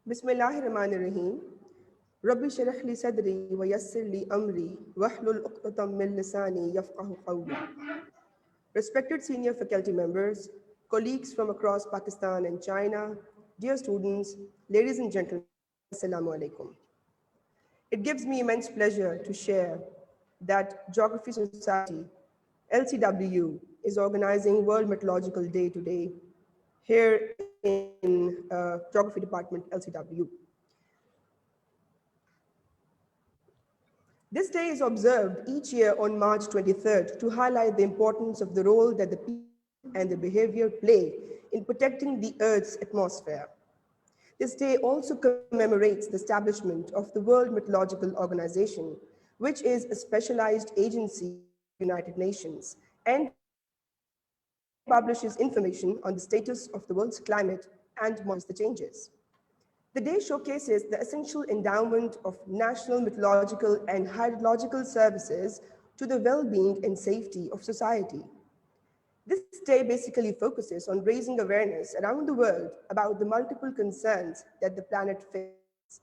Bismillahirrahmanirrahim. Rabbi shrah li sadri wa yassir li amri wahlul uqdatam min lisani yafqahu qawli. Respected senior faculty members, colleagues from across Pakistan and China, dear students, ladies and gentlemen, Assalamu alaikum. It gives me immense pleasure to share that Geography Society, LCW, is organizing World Meteorological Day today here in Geography Department, LCW. This day is observed each year on March 23rd to highlight the importance of the role that the people and their behavior play in protecting the Earth's atmosphere. This day also commemorates the establishment of the World Meteorological Organization, which is a specialized agency of the United Nations and publishes information on the status of the world's climate and monitors the changes. The day showcases the essential endowment of national meteorological and hydrological services to the well-being and safety of society. This day basically focuses on raising awareness around the world about the multiple concerns that the planet faces.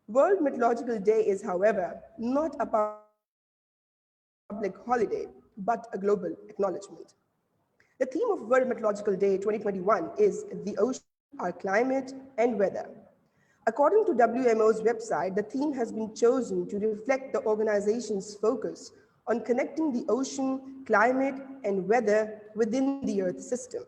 World Meteorological Day is, however, not a public holiday, but a global acknowledgement. The theme of World Meteorological Day 2021 is the ocean, our climate, and weather. According to WMO's website, the theme has been chosen to reflect the organization's focus on connecting the ocean, climate, and weather within the Earth system.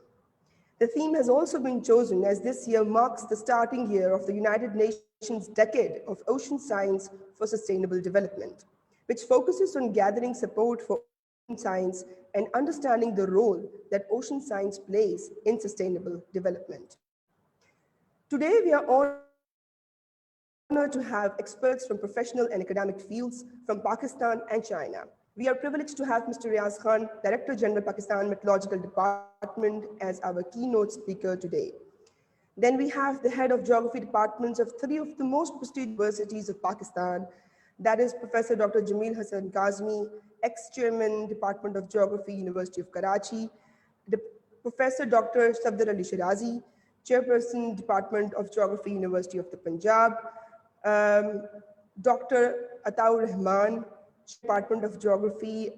The theme has also been chosen as this year marks the starting year of the United Nations Decade of Ocean Science for Sustainable Development, which focuses on gathering support for ocean science and understanding the role that ocean science plays in sustainable development. Today, we are honored to have experts from professional and academic fields from Pakistan and China. We are privileged to have Mr. Riaz Khan, Director General Pakistan Meteorological Department, as our keynote speaker today. Then we have the head of geography departments of three of the most prestigious universities of Pakistan, that is Professor Dr. Jamil Hassan Kazmi, ex-chairman, Department of Geography, University of Karachi, Professor Dr. Safdar Ali Shirazi, chairperson, Department of Geography, University of the Punjab, um, Dr. Ataur Rahman, Department of Geography,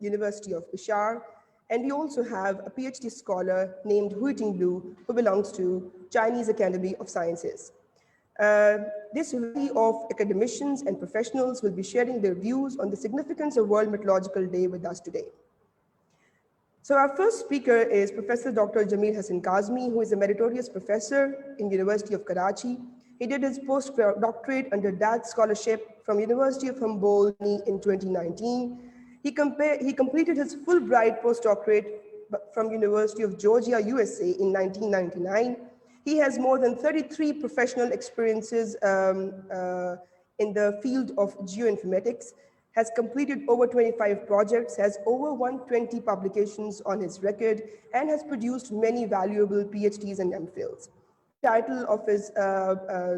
University of Peshawar, and we also have a PhD scholar named Hui Tinglu, who belongs to Chinese Academy of Sciences. This variety of academicians and professionals will be sharing their views on the significance of World Meteorological Day with us today. So our first speaker is Professor Dr. Jamil Hassan Kazmi, who is a meritorious professor in University of Karachi. He did his postdoctorate under that scholarship from University of Humboldt in 2019. He completed his Fulbright postdoctorate from University of Georgia, USA in 1999. He has more than 33 professional experiences in the field of geoinformatics, has completed over 25 projects, has over 120 publications on his record, and has produced many valuable PhDs and MPhils. The title of his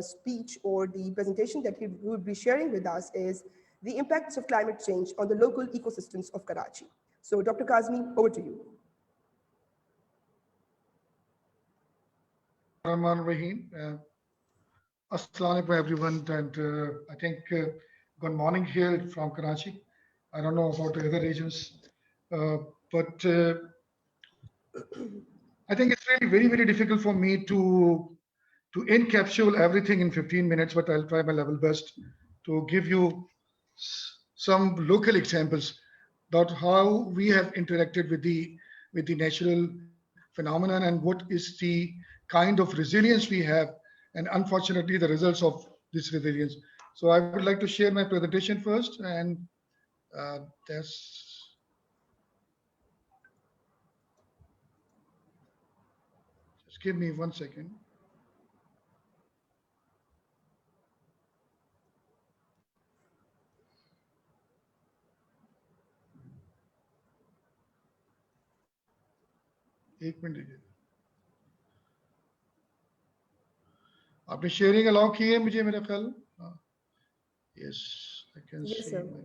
speech or the presentation that he will be sharing with us is The Impacts of Climate Change on the Local Ecosystems of Karachi. So Dr. Kazmi, over to you. Rahman Rahim. Assalamu alaikum everyone, and I think good morning here from Karachi. I don't know about the other regions, but I think it's really very difficult for me to encapsulate everything in 15 minutes, but I'll try my level best to give you some local examples about how we have interacted with the natural phenomenon and what is the kind of resilience we have, and unfortunately the results of this resilience. So I would like to share my presentation first, and that's just give me 1 second. एक minute दीजिए. आपने sharing allow की है मुझे मेरा ख्याल. Yes, I can Yes, see sir. my.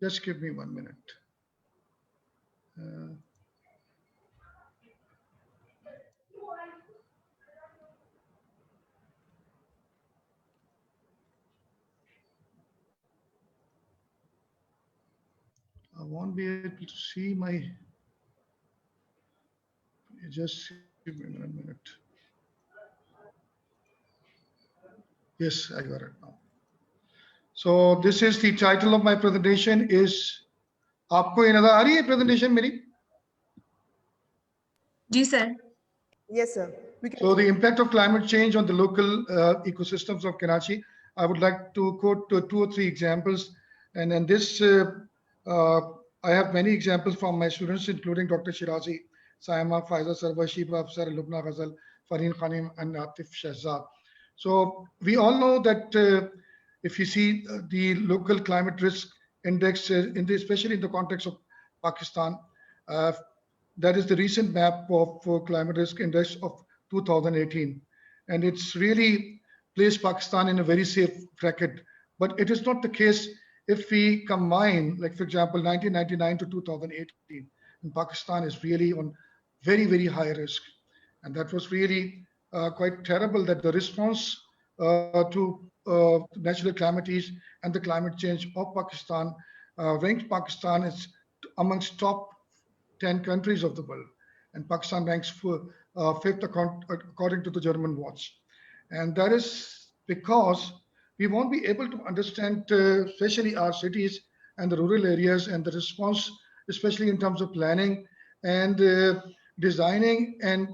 Just give me 1 minute. not be able to see my. Just give me a minute. Yes, I got it now. So this is the title of my presentation. Is आपको ये नजर आ रही है presentation मेरी? जी sir. Yes, sir. So the impact of climate change on the local ecosystems of Karachi. I would like to quote two or three examples, and in this uh, I have many examples from my students, including Dr. Shirazi, Saima, Faiza Sarwa, Shiba Afsar, Lubna Ghazal, Fareen Khanim, and Atif Shahzad. So we all know that if you see the local climate risk index, especially in the context of Pakistan, uh, that is the recent map of climate risk index of 2018. And it's really placed Pakistan in a very safe bracket. But it is not the case if we combine, like for example, 1999 to 2018, and Pakistan is really on very, very high risk. And that was really quite terrible that the response to natural calamities and the climate change of Pakistan ranked Pakistan as amongst top 10 countries of the world. And Pakistan ranks fifth according to the German watch. And that is because we won't be able to understand, especially our cities and the rural areas and the response, especially in terms of planning and designing and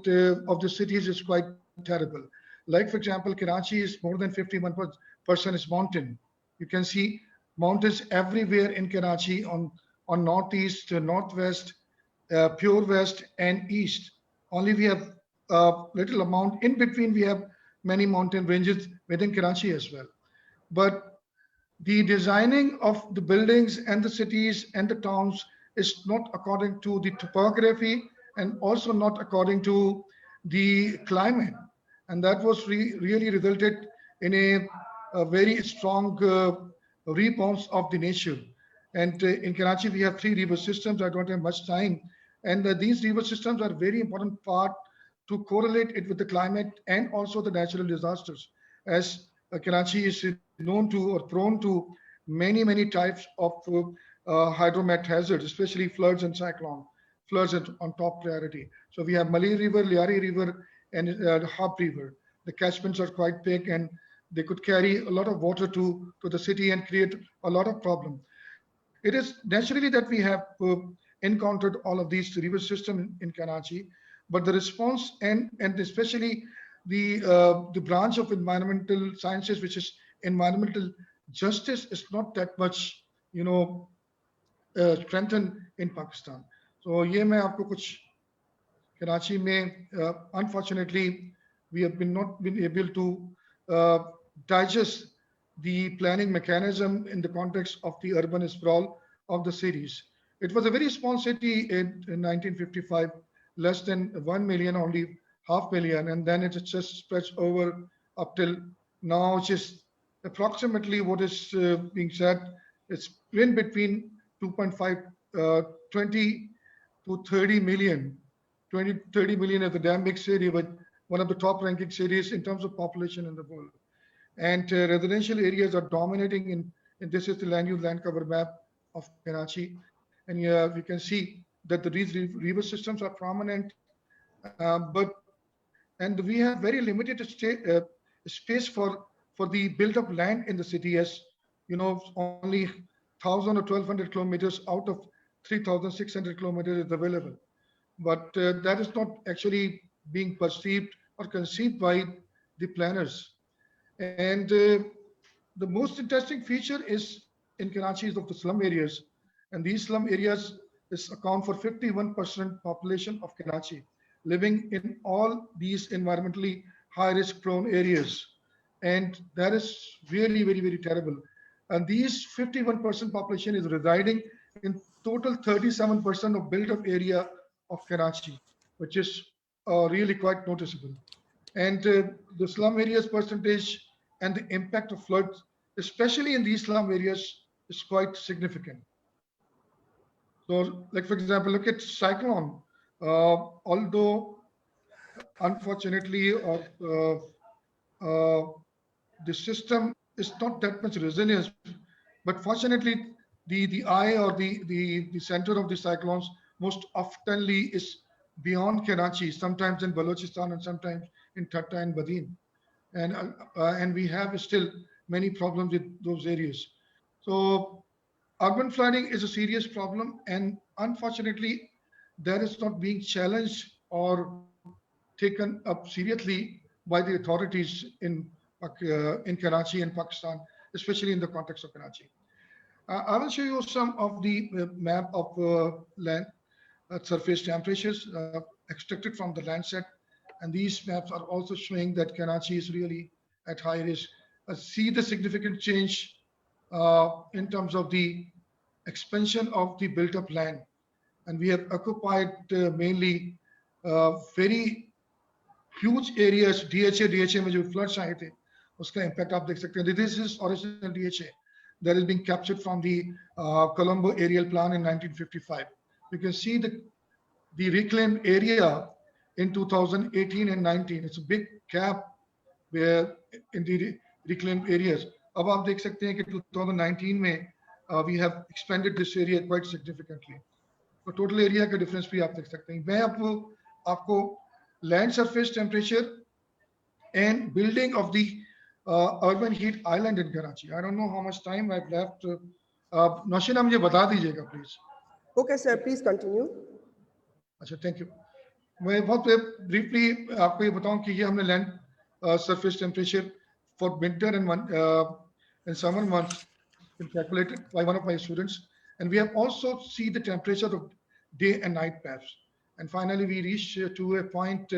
of the cities is quite terrible. Like, for example, Karachi is more than 51% is mountain. You can see mountains everywhere in Karachi on northeast, northwest, pure west and east. Only we have a little amount. In between, we have many mountain ranges within Karachi as well. But the designing of the buildings and the cities and the towns is not according to the topography and also not according to the climate. And that was really resulted in a very strong response of the nature. And in Karachi, we have three river systems. I don't have much time. And these river systems are very important part to correlate it with the climate and also the natural disasters. As Karachi is known to or prone to many, many types of hydromet hazards, especially floods and cyclone. Floods on top priority. So we have Malay River, Liari River, and Hab River. The catchments are quite big and they could carry a lot of water to the city and create a lot of problem. It is naturally that we have encountered all of these river system in Karachi, but the response and especially the branch of environmental sciences, which is environmental justice, is not that much, strengthened in Pakistan. So ये मैं आपको कुछ Karachi में unfortunately we have been not been able to uh, digest the planning mechanism in the context of the urban sprawl of the cities. It was a very small city in 1955, less than 1 million, only half million, and then it just spreads over up till now, which is approximately what is being said. It's in between 2.5, 20 to 30 million. 30 million is a damn big city, but one of the top ranking cities in terms of population in the world. And residential areas are dominating in this is the land use land cover map of Karachi. And we can see that these river systems are prominent, but and we have very limited space for the built up land in the city, as only 1,000 or 1,200 kilometers out of 3,600 kilometers is available. But that is not actually being perceived or conceived by the planners. And the most interesting feature is in Karachi is of the slum areas. And these slum areas account for 51% population of Karachi, living in all these environmentally high risk prone areas. And that is really very, very terrible. And these 51% population is residing in total 37% of built up area of Karachi, which is really quite noticeable. And the slum areas percentage and the impact of floods, especially in these slum areas, is quite significant. So, like for example, look at cyclone. Although unfortunately, uh, the system is not that much resilience, but fortunately, the eye or the center of the cyclones most oftenly is beyond Karachi, sometimes in Balochistan and sometimes in Thatta and Badin. And we have still many problems with those areas. So urban flooding is a serious problem, and unfortunately, that is not being challenged or taken up seriously by the authorities in Karachi and Pakistan, especially in the context of Karachi. I will show you some of the map of land surface temperatures extracted from the Landsat, and these maps are also showing that Karachi is really at high risk. See the significant change in terms of the expansion of the built-up land, and we have occupied mainly very huge areas DHA में जो floods आए थे उसका impact आप देख सकते हैं this is original DHA that is being captured from the Colombo aerial plan in 1955. You can see the reclaimed area in 2018 and 19. It's a big gap where in the reclaimed areas. अब आप देख सकते हैं कि 2019 में we have expanded this area quite significantly. तो total area का difference भी आप देख सकते हैं मैं आपको land surface temperature and building of the urban heat island in Karachi. I don't know how much time I've left. Nashina मुझे बता दीजिएगा please. Okay, sir, please continue. अच्छा, thank you. मैं बहुत briefly आपको ये बताऊं कि ये हमने land surface temperature for winter and summer months been calculated by one of my students, and we have also see the temperature of day and night maps. And finally, we reached to a point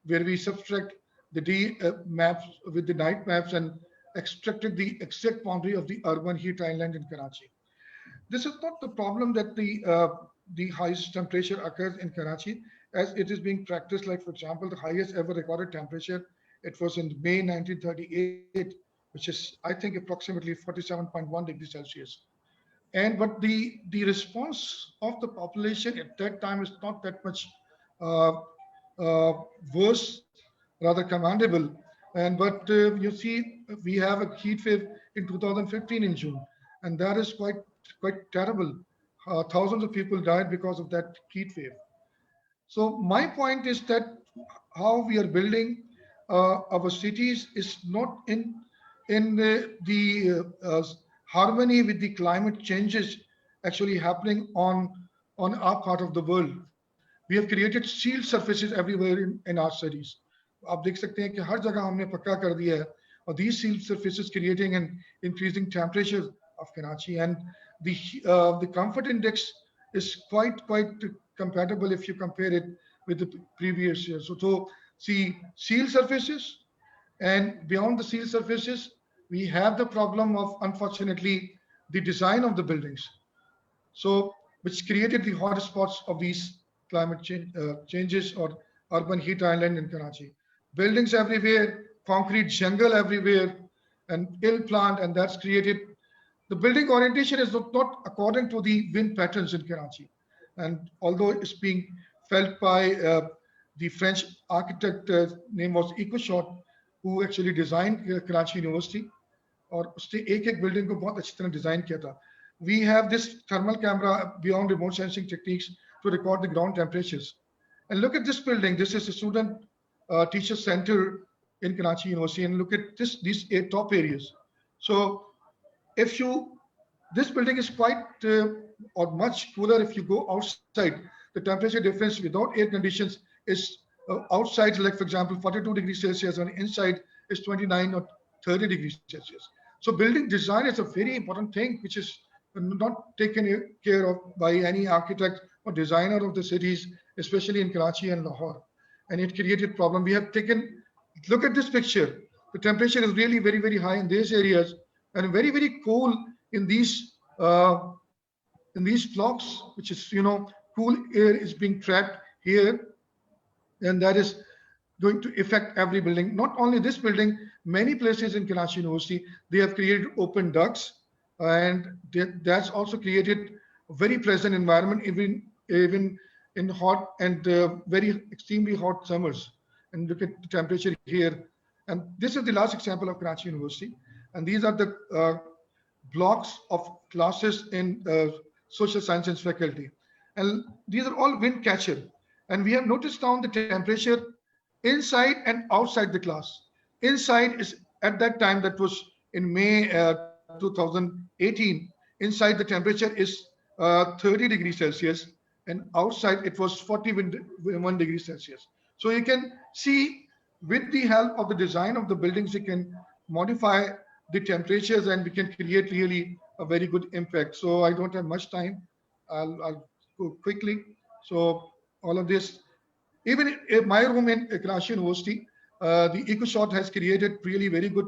where we subtract the day maps with the night maps and extracted the exact boundary of the urban heat island in Karachi. This is not the problem that the highest temperature occurs in Karachi, as it is being practiced. Like, for example, the highest ever recorded temperature, it was in May 1938, which is, I think, approximately 47.1 degrees Celsius. But the response of the population at that time is not that much worse, rather commendable. But you see, we have a heat wave in 2015 in June, and that is quite terrible. Thousands of people died because of that heat wave. So my point is that how we are building our cities is not in the harmony with the climate changes actually happening on our part of the world. We have created sealed surfaces everywhere in our cities. आप देख सकते हैं कि हर जगह हमने पक्का कर दिया है, और these sealed surfaces creating an increasing temperature of Karachi, and the comfort index is quite compatible if you compare it with the previous years. So see, sealed surfaces, and beyond the sealed surfaces, we have the problem of, unfortunately, the design of the buildings, so which created the hotspots of these climate changes or urban heat island in Karachi. Buildings everywhere, concrete jungle everywhere, and ill planned, and that's created. The building orientation is not according to the wind patterns in Karachi, and although it's being felt by the French architect name was Ecoshot, who actually designed Karachi University, और उसने एक building को बहुत अच्छी तरह design किया था. We have this thermal camera beyond remote sensing techniques to record the ground temperatures. And look at this building. This is a student teacher center in Karachi University, and look at these 8 top areas. So this building is quite or much cooler if you go outside. The temperature difference without air conditions is outside, like for example, 42 degrees Celsius, and inside is 29 or 30 degrees Celsius. So building design is a very important thing, which is not taken care of by any architect or designer of the cities, especially in Karachi and Lahore. And it created problem. We have look at this picture. The temperature is really very high in these areas, and very cool in these blocks, which is, cool air is being trapped here, and that is going to affect every building. Not only this building, many places in Karachi University, they have created open ducts, and that's also created a very pleasant environment, even in hot and very extremely hot summers. And look at the temperature here. And this is the last example of Karachi University. And these are the blocks of classes in social sciences faculty. And these are all wind catcher. And we have noticed down the temperature inside and outside the class. Inside is at that time, that was in May 2018, inside the temperature is 30 degrees Celsius, and outside it was 41 degrees Celsius. So you can see, with the help of the design of the buildings, you can modify the temperatures and we can create really a very good impact. So I don't have much time. I'll go quickly. So all of this, even in my room in Karachi University, the EcoShot has created really very good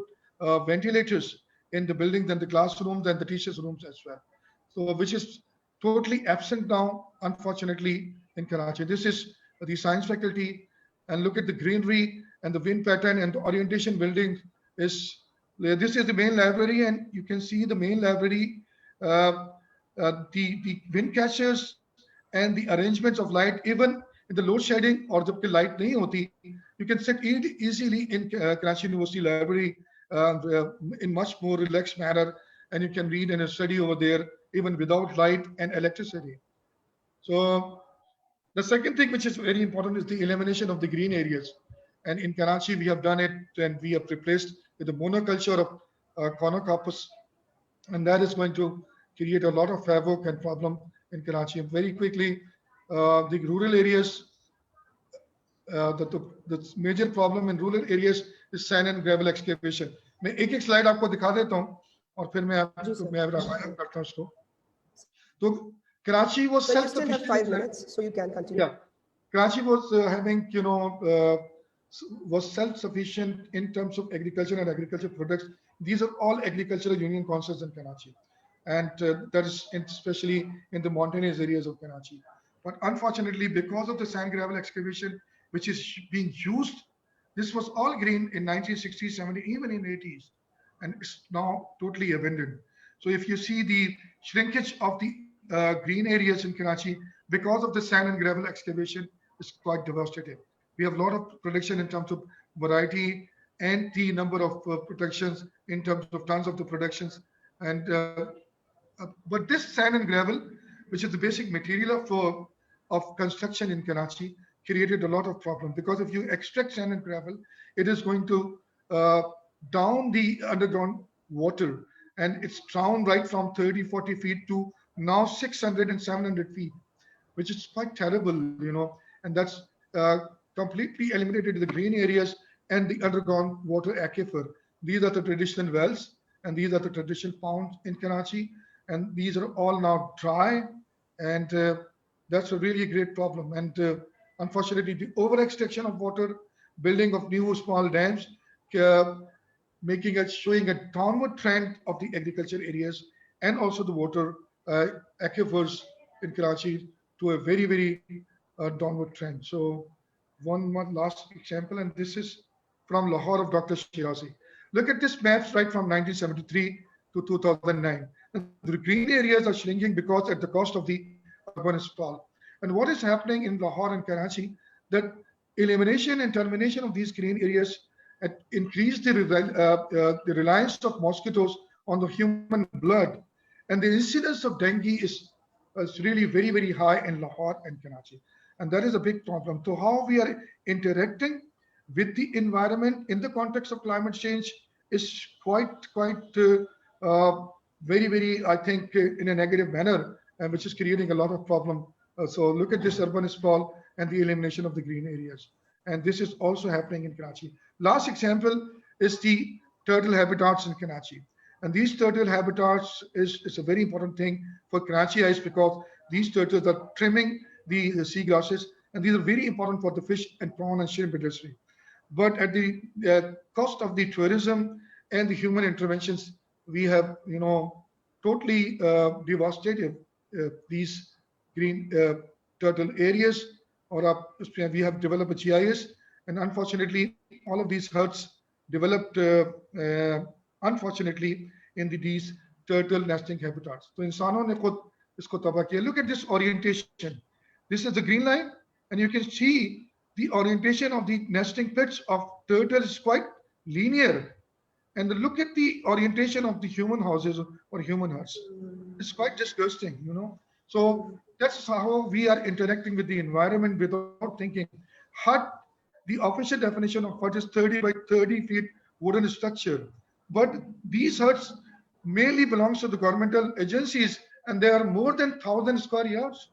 ventilators in the buildings and the classrooms and the teachers' rooms as well. So which is totally absent now, unfortunately, in Karachi. This is the science faculty, and look at the greenery and the wind pattern and the orientation building is. This is the main library, and you can see the main library, uh, the wind catchers and the arrangements of light, even in the load shedding or जब कि light नहीं होती, you can sit easily in Karachi University Library in much more relaxed manner, and you can read and study over there even without light and electricity. So the second thing which is very important is the elimination of the green areas. And in Karachi, we have done it, and we have replaced with the monoculture of conocopus, and that is going to create a lot of havoc and problem in Karachi. Very quickly, the rural areas, the major problem in rural areas is sand and gravel excavation. मैं एक एक slide आपको दिखा देता हूँ और फिर मैं जी आपको सर. मैं रामायण करता हूँ उसको. तो Karachi was So you still have self-sufficient. 5 minutes, so you can continue. Yeah, Karachi was having, was self-sufficient in terms of agriculture and agriculture products. These are all agricultural union councils in Karachi, and that is especially in the mountainous areas of Karachi. But unfortunately, because of the sand gravel excavation, which is being used, this was all green in 1960s, 70s, even in 80s, and it's now totally abandoned. So if you see the shrinkage of the green areas in Karachi because of the sand and gravel excavation is quite devastating. We have a lot of production in terms of variety and the number of productions in terms of tons of the productions. And but this sand and gravel, which is the basic material of construction in Karachi, created a lot of problem because if you extract sand and gravel, it is going to uh, down the underground water, and it's down right from 30, 40 feet to now 600 and 700 feet, which is quite terrible, and that's completely eliminated the green areas and the underground water aquifer. These are the traditional wells, and these are the traditional ponds in Karachi, and these are all now dry, and that's a really great problem. And unfortunately, the over extraction of water, building of new small dams, uh, making it showing a downward trend of the agriculture areas and also the water uh, aquifers in Karachi to a very very downward trend. So one more last example, and this is from Lahore of Dr. Shirazi. Look at this maps right from 1973 to 2009. The green areas are shrinking because at the cost of the urban sprawl. And what is happening in Lahore and Karachi, that elimination and termination of these green areas increase the reliance of mosquitoes on the human blood, and the incidence of dengue is really very very high in Lahore and Karachi, and that is a big problem. So how we are interacting with the environment in the context of climate change is quite very very, I think, in a negative manner, and which is creating a lot of problem. So look at this urban sprawl and the elimination of the green areas, and this is also happening in Karachi. Last example is the turtle habitats in Karachi. And these turtle habitats is a very important thing for Karachiites because these turtles are trimming the seagrasses, and these are very important for the fish and prawn and shrimp industry. But at the cost of the tourism and the human interventions, we have, totally devastated these green turtle areas, or we have developed a GIS, and unfortunately, all of these herds developed, unfortunately, in these turtle nesting habitats. So इंसानों ने खुद इसको तबाह किया. Look at this orientation. This is the green line, and you can see the orientation of the nesting pits of turtles is quite linear. and look at the orientation of the human houses or human huts. It's quite disgusting, you know. So that's how we are interacting with the environment without thinking. Hut, the official definition of hut is 30 by 30 feet wooden structure. But these huts mainly belongs to the governmental agencies, and they are more than 1,000 square yards.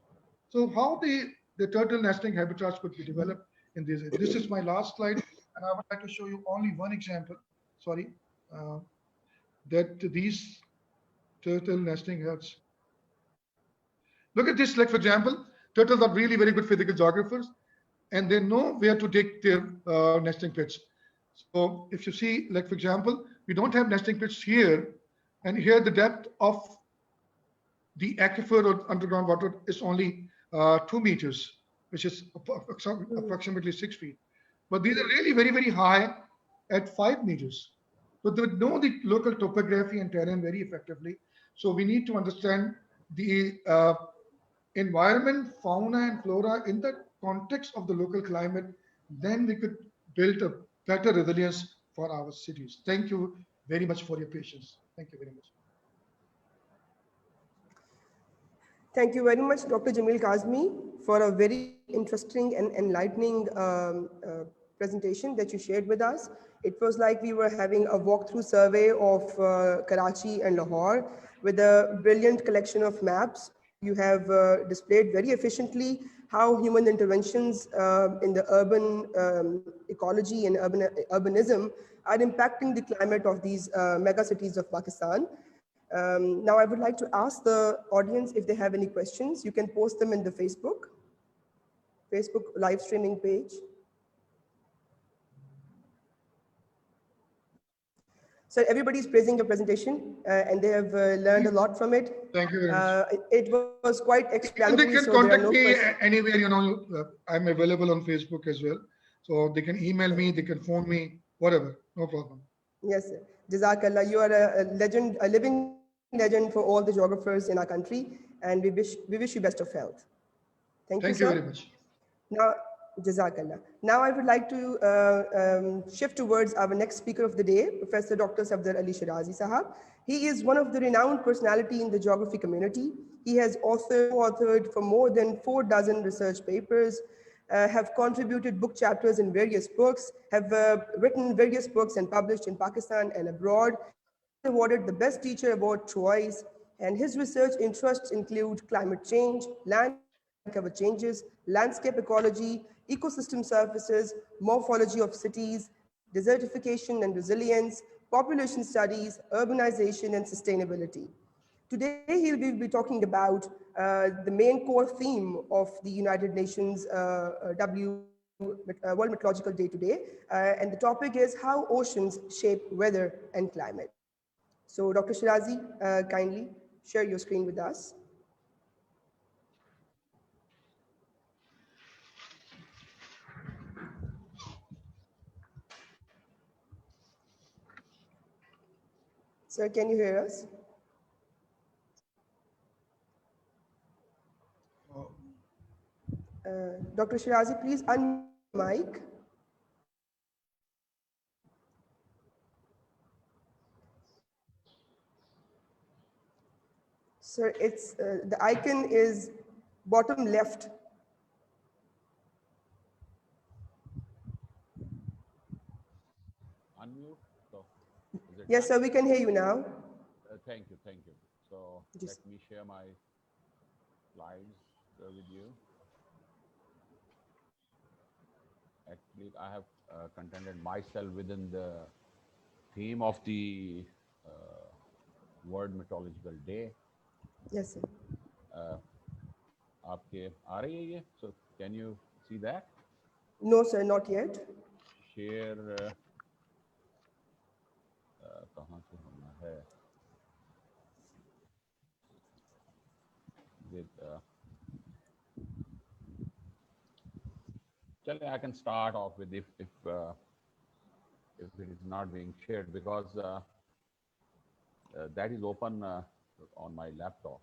So how the turtle nesting habitats could be developed in this? This is my last slide, and I would like to show you only one example. Sorry, uh, that these turtle nesting huts. Look at this, like for example, turtles are really very good physical geographers, and they know where to dig their nesting pits. So if you see, like for example, we don't have nesting pits here, and here the depth of the aquifer or underground water is only 2 meters, which is approximately 6 feet. But these are really very, very high at 5 meters. So they know the local topography and terrain very effectively. So we need to understand the environment, fauna, and flora in the context of the local climate. Then we could build a better resilience for our cities. Thank you very much for your patience. Thank you very much. Thank you very much, Dr. Jamil Kazmi, for a very interesting and enlightening presentation that you shared with us. It was like we were having a walkthrough survey of Karachi and Lahore with a brilliant collection of maps. You have displayed very efficiently how human interventions in the urban ecology and urbanism are impacting the climate of these mega cities of Pakistan. Now, I would like to ask the audience if they have any questions. You can post them in the Facebook live streaming page. So everybody's praising your presentation, and they have learned a lot from it. Thank you very much. It was quite Even explanatory, they so can there are no contact me questions. anywhere, you know. I'm available on Facebook as well. So they can email me, they can phone me, whatever, no problem. Yes, sir. Jazakallah. You are a legend, a living legend for all the geographers in our country, and we wish you best of health. Thank you, sir. Thank you very much. Now, Jazakallah. Now, I would like to shift towards our next speaker of the day, Professor Dr. Safdar Ali Shirazi Sahab. He is one of the renowned personality in the geography community. He has co-authored for more than 4 dozen research papers, have contributed book chapters in various books, have written various books and published in Pakistan and abroad. He was awarded the Best Teacher Award twice, and his research interests include climate change, land cover changes, landscape ecology, ecosystem services, morphology of cities, desertification and resilience, population studies, urbanization, and sustainability. Today, he'll be talking about the main core theme of the United Nations World Meteorological Day today, and the topic is how oceans shape weather and climate. So, Dr. Shirazi, kindly share your screen with us. Sir, can you hear us? Dr. Shirazi, please unmute your mic. Sir, it's the icon is bottom left. Unmute. So, is it Yes, done? sir, we can hear you now. Thank you, thank you. So, let Just me share my slides with you. Actually, I have contented myself within the theme of the uh, World Meteorological Day. yes, sir. Uh, आपके आ रही है ये? So, can you see that? No, sir, not yet. Share कहाँ से होना है? With चलिए, I can start off with if it is not being shared because that is open on my laptop.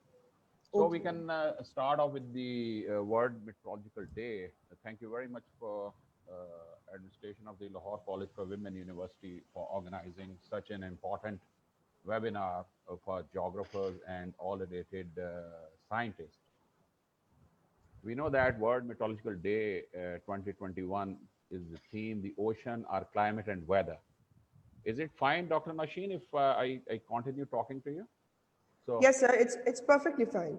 So we Okay. can start off with the World Meteorological Day. Thank you very much for administration of the Lahore College for Women University for organizing such an important webinar for geographers and all related scientists. We know that World Meteorological Day 2021 is the theme, the ocean, our climate and weather. Is it fine, Dr. Nasheen, if I continue talking to you? So, Yes, sir, it's perfectly fine.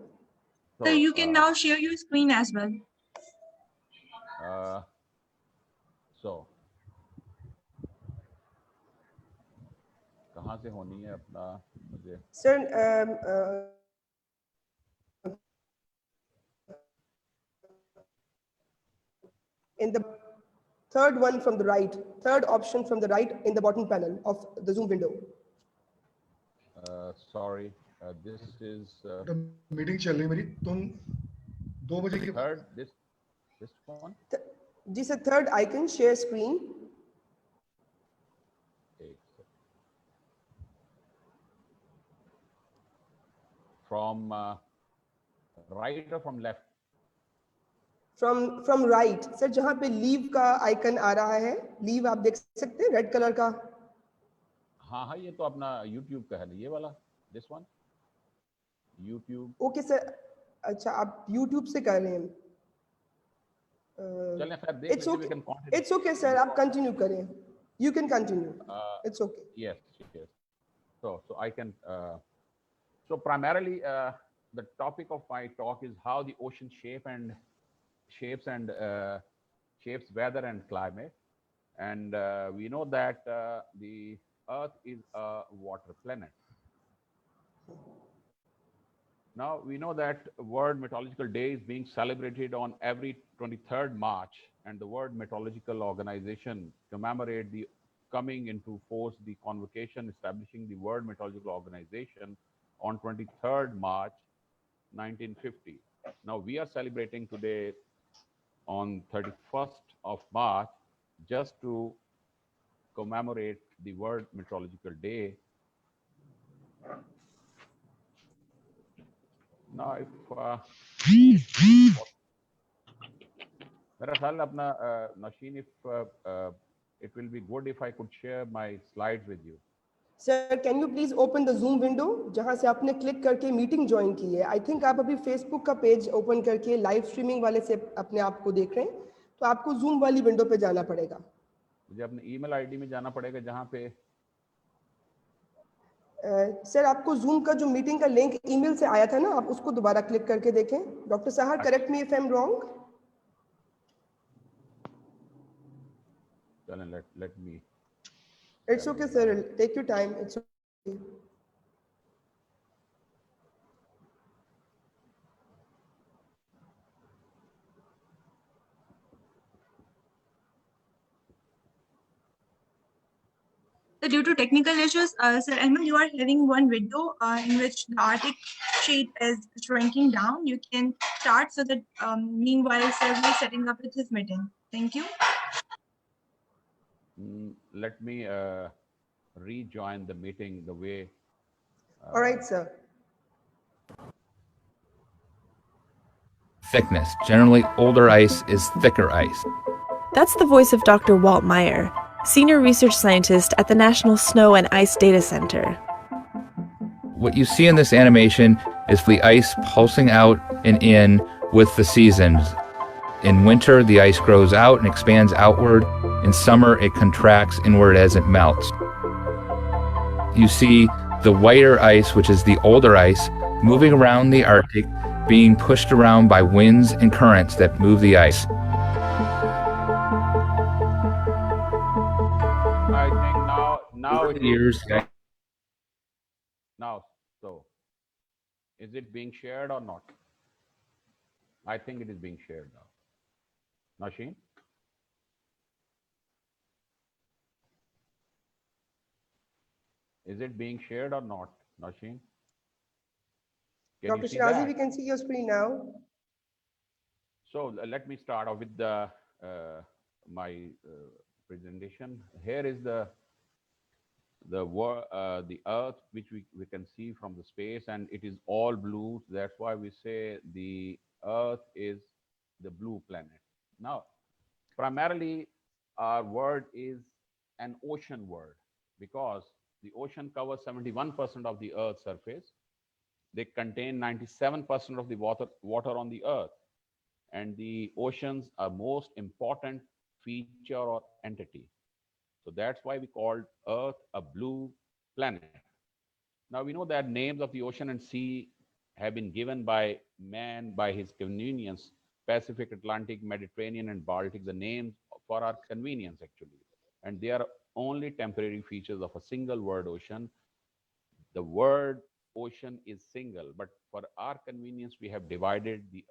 So so, you can now share your screen as well. uh, so, कहाँ से होनी है अपना मुझे Sir, in the third one from the right, third option from the right in the bottom panel of the Zoom window. sorry, this is meeting चल रही है मेरी, तुम 2 बजे के third, this one. Ji sir, third icon, share screen. From right or from left? From right, sir, जहाँ पे leave का icon आ रहा है, leave आप देख सकते हैं red color का. हाँ हाँ, ये तो अपना YouTube का है ना, ये वाला, this one, YouTube. Okay sir, अच्छा आप YouTube से कर रहे हैं. चलें खैर देख It's लीजिए, we okay. can continue. It's okay sir, आप continue करें. You can continue. It's okay. Yes, yes. So I can. So primarily, the topic of my talk is how the ocean shapes weather and climate, and we know that the Earth is a water planet. Now we know that World Meteorological Day is being celebrated on every 23rd March, and the World Meteorological Organization commemorate the coming into force the convocation establishing the World Meteorological Organization on 23rd March 1950. Now we are celebrating today on 31st of March just to commemorate the World Meteorological Day. Now if मेरा ख्याल अपना Nasheen, if it will be good if I could share my slides with you. Sir, can you please open the Zoom window जहाँ से आपने click करके meeting join की है. I think आप अभी फेसबुक का पेज ओपन करके लाइव स्ट्रीमिंग वाले से अपने आप को देख रहे हैं, तो आपको जूम वाली विंडो पे जाना पड़ेगा. मुझे अपने ईमेल आईडी में जाना पड़ेगा जहाँ पे सर आपको जूम का जो मीटिंग का लिंक ईमेल से आया था ना, आप उसको दोबारा क्लिक करके देखें. Doctor Sahar, correct me if I am wrong. चलें let me. It's okay sir, take your time. It's okay. So due to technical issues, Sir Ahmed, you are having one video in which the Arctic sheet is shrinking down. You can start so that meanwhile Sir will be setting up with his meeting. Thank you. Let me rejoin the meeting the way. All right sir. Thickness. Generally, older ice is thicker ice. That's the voice of Dr. Walt Meyer, Senior Research Scientist at the National Snow and Ice Data Center. What you see in this animation is the ice pulsing out and in with the seasons. In winter, the ice grows out and expands outward. In summer, it contracts inward as it melts. You see the whiter ice, which is the older ice, moving around the Arctic, being pushed around by winds and currents that move the ice. I think now Over the years, now so is it being shared or not? I think it is being shared now. Nasheen? Is it being shared or not, Nasheen? Can Dr. you see Shirazi, that? we can see your screen now. So let me start off with the my presentation. Here is the Earth, which we can see from the space, and it is all blue. That's why we say the Earth is the blue planet. Now, primarily, our word is an ocean word because the ocean covers 71% of the Earth's surface. They contain 97% of the water on the Earth. And the oceans are most important feature or entity. So that's why we called Earth a blue planet. Now we know that names of the ocean and sea have been given by man by his convenience. Pacific, Atlantic, Mediterranean, and Baltic, the names for our convenience actually. And they are only temporary features of a single word ocean. The word ocean is single, but for our convenience, we have divided the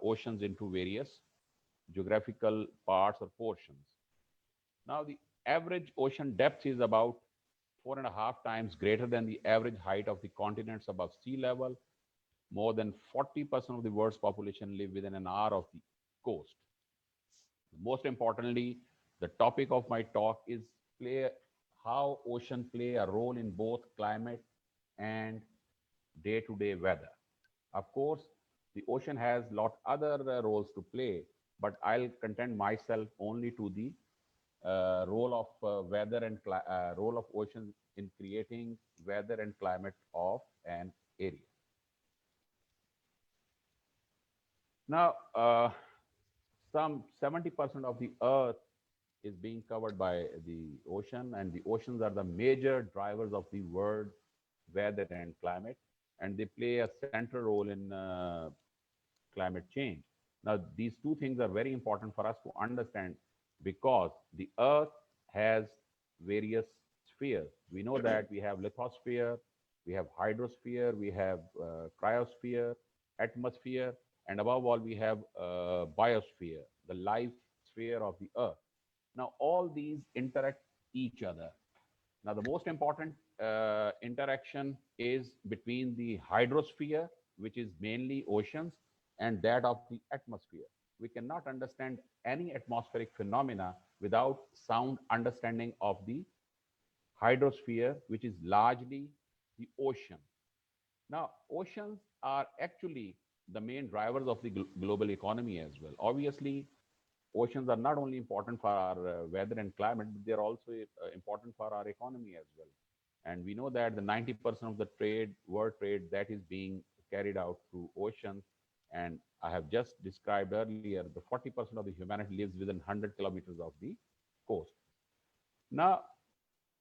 oceans into various geographical parts or portions. Now, the average ocean depth is about 4.5 times greater than the average height of the continents above sea level. More than 40% of the world's population live within an hour of the coast. Most importantly, the topic of my talk is play how ocean play a role in both climate and day-to-day weather. Of course, the ocean has lot other roles to play, but I'll content myself only to the role of weather and role of ocean in creating weather and climate of an area. Now, some 70% of the Earth is being covered by the ocean, and the oceans are the major drivers of the world weather and climate, and they play a central role in climate change. Now, these two things are very important for us to understand because the Earth has various spheres. We know that we have lithosphere, we have hydrosphere, we have cryosphere, atmosphere, and above all, we have biosphere, the life sphere of the Earth. Now, all these interact each other. Now, the most important interaction is between the hydrosphere, which is mainly oceans, and that of the atmosphere. We cannot understand any atmospheric phenomena without sound understanding of the hydrosphere, which is largely the ocean. Now, oceans are actually the main drivers of the global economy as well. Obviously, oceans are not only important for our weather and climate, but they're also important for our economy as well. And we know that the 90% of the trade, world trade, that is being carried out through oceans. And I have just described earlier, the 40% of the humanity lives within 100 kilometers of the coast. Now,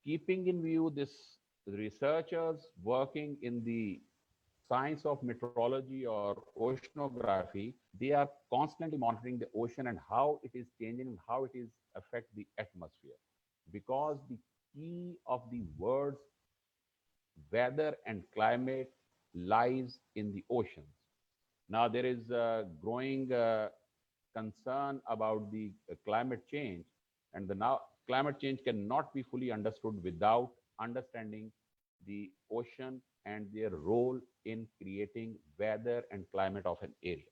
keeping in view this, researchers working in the science of meteorology or oceanography, they are constantly monitoring the ocean and how it is changing and how it is affect the atmosphere. Because the key of the words weather and climate lies in the oceans. Now there is a growing concern about the climate change, and the now climate change cannot be fully understood without understanding the ocean and their role in creating weather and climate of an area.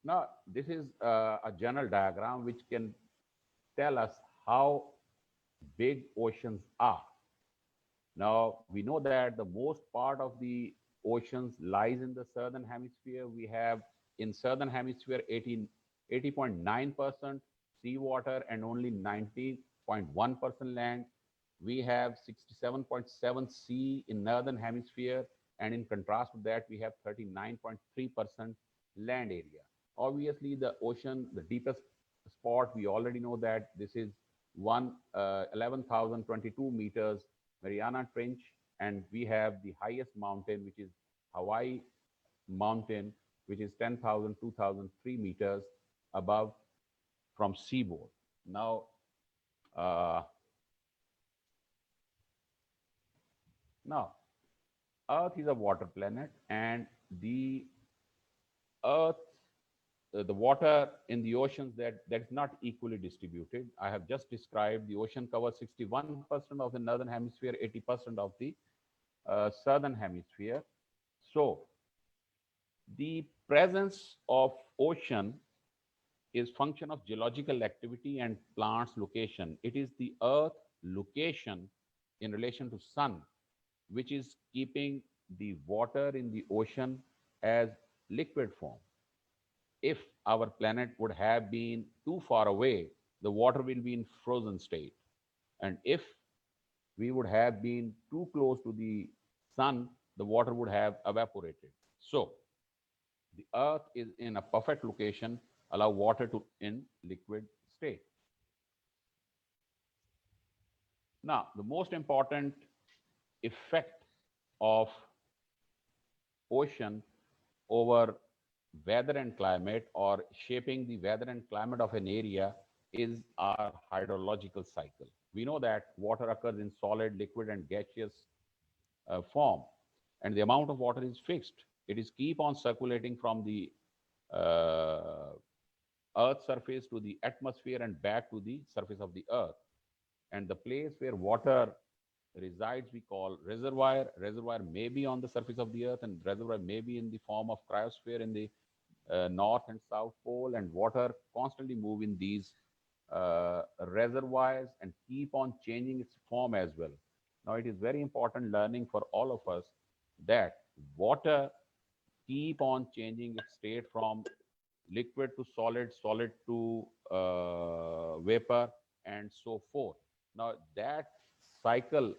Now, this is a general diagram which can tell us how big oceans are. Now, we know that the most part of the oceans lies in the southern hemisphere. We have in southern hemisphere 80.9% seawater and only 90.1% land. We have 67.7 sea in northern hemisphere, and in contrast with that, we have 39.3% land area. Obviously, the ocean, the deepest spot, we already know that this is 11,022 meters Mariana Trench, and we have the highest mountain, which is Hawaii Mountain, which is 10,003 meters above from seaboard. Now, Earth is a water planet, and the Earth, the water in the oceans that's not equally distributed. I have just described the ocean covers 61% of the northern hemisphere, 80% of the southern hemisphere. So the presence of ocean is function of geological activity and plants location. It is the Earth location in relation to sun, which is keeping the water in the ocean as liquid form. If our planet would have been too far away, the water will be in frozen state. And if we would have been too close to the sun, the water would have evaporated. So the earth is in a perfect location, allow water to in liquid state. Now, the most important effect of ocean over weather and climate, or shaping the weather and climate of an area, is our hydrological cycle. We know that water occurs in solid, liquid, and gaseous form, and the amount of water is fixed. It is keep on circulating from the uh, Earth's surface to the atmosphere and back to the surface of the Earth. And the place where water resides we call reservoir. Reservoir may be on the surface of the Earth, and reservoir may be in the form of cryosphere in the north and south pole, and water constantly move in these reservoirs and keep on changing its form as well. Now it is very important learning for all of us that water keep on changing its state from liquid to solid, solid to vapor, and so forth. Now that cycle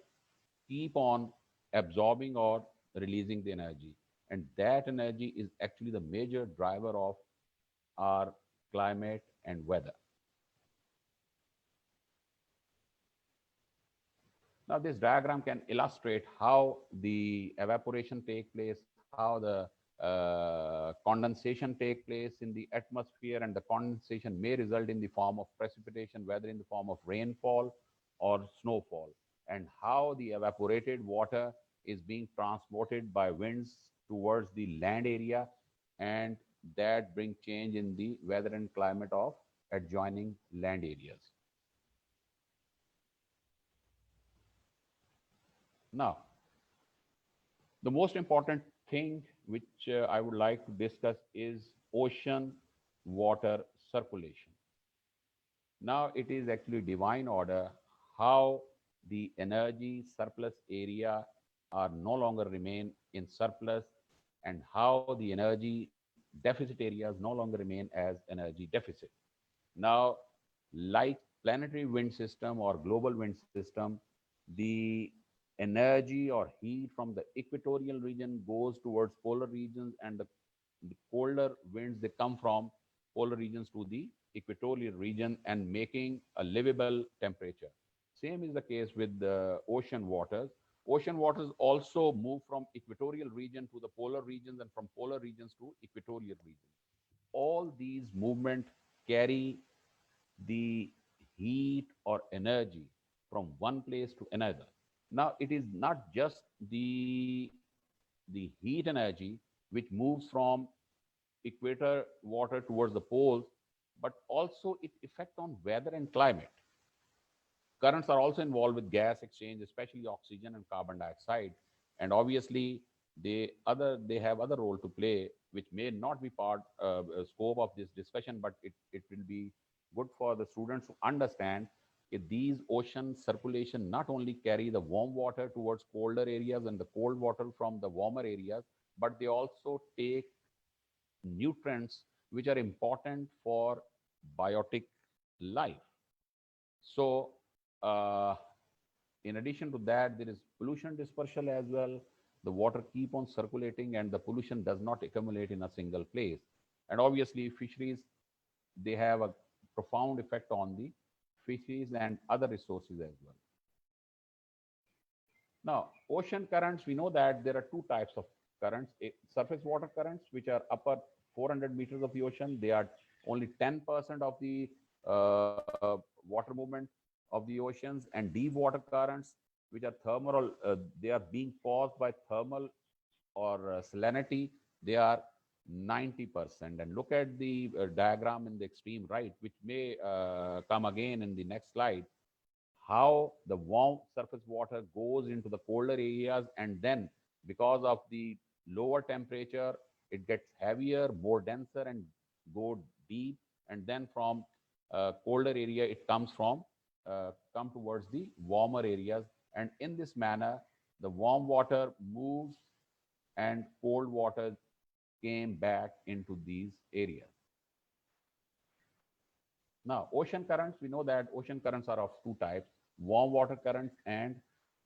keep on absorbing or releasing the energy, and that energy is actually the major driver of our climate and weather. Now this diagram can illustrate how the evaporation take place, how the condensation take place in the atmosphere, and the condensation may result in the form of precipitation, whether in the form of rainfall or snowfall, and how the evaporated water is being transported by winds towards the land area, and that bring change in the weather and climate of adjoining land areas. Now, the most important thing which I would like to discuss is ocean water circulation. Now, it is actually divine order how the energy surplus area are no longer remain in surplus, and how the energy deficit areas no longer remain as energy deficit. Now, like planetary wind system or global wind system, the energy or heat from the equatorial region goes towards polar regions, and the colder winds they come from polar regions to the equatorial region and making a livable temperature. Same is the case with the ocean waters. Ocean waters also move from equatorial region to the polar regions, and from polar regions to equatorial regions. All these movements carry the heat or energy from one place to another. Now, it is not just the heat energy which moves from equator water towards the poles, but also it effect on weather and climate. Currents are also involved with gas exchange, especially oxygen and carbon dioxide, and obviously they have other role to play, which may not be part scope of this discussion, but it will be good for the students to understand if these ocean circulation not only carry the warm water towards colder areas and the cold water from the warmer areas, but they also take nutrients which are important for biotic life. So, uh, in addition to that, there is pollution dispersal as well. The water keep on circulating, and the pollution does not accumulate in a single place. And obviously, fisheries, they have a profound effect on the fisheries and other resources as well. Now, ocean currents, we know that there are two types of currents: surface water currents, which are upper 400 meters of the ocean. They are only 10% of the water movement of the oceans, and deep water currents, which are thermal, they are being caused by thermal or salinity. They are 90%. And look at the diagram in the extreme right, which may come again in the next slide, how the warm surface water goes into the colder areas, and then because of the lower temperature, it gets heavier, more denser, and go deep, and then from colder area it come towards the warmer areas, and in this manner the warm water moves and cold water came back into these areas. Now, ocean currents, we know that ocean currents are of two types, warm water currents and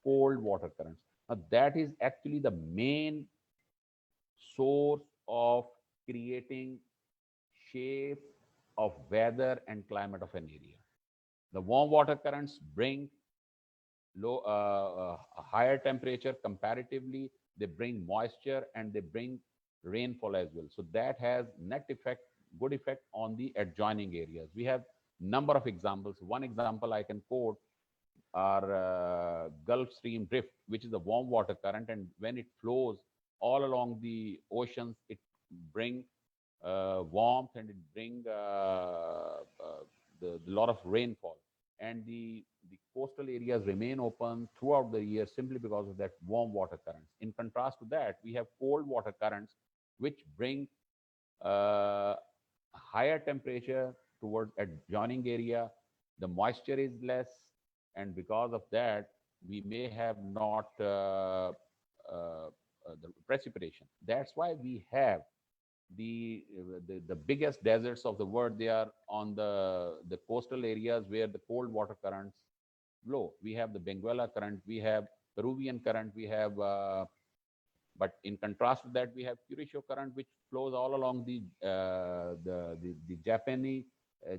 cold water currents. Now, that is actually the main source of creating shape of weather and climate of an area. The warm water currents bring a higher temperature comparatively. They bring moisture and they bring rainfall as well. So that has net effect, good effect on the adjoining areas. We have number of examples. One example I can quote are Gulf Stream drift, which is a warm water current, and when it flows all along the oceans, it bring warmth and it bring the lot of rainfall, and the coastal areas remain open throughout the year simply because of that warm water currents. In contrast to that, we have cold water currents, which bring uh, higher temperature towards adjoining area. The moisture is less, and because of that, we may have not the precipitation. That's why we have the biggest deserts of the world. They are on the coastal areas where the cold water currents flow. We have the Benguela current, we have Peruvian current, we have but in contrast to that, we have Kuroshio current, which flows all along the Japanese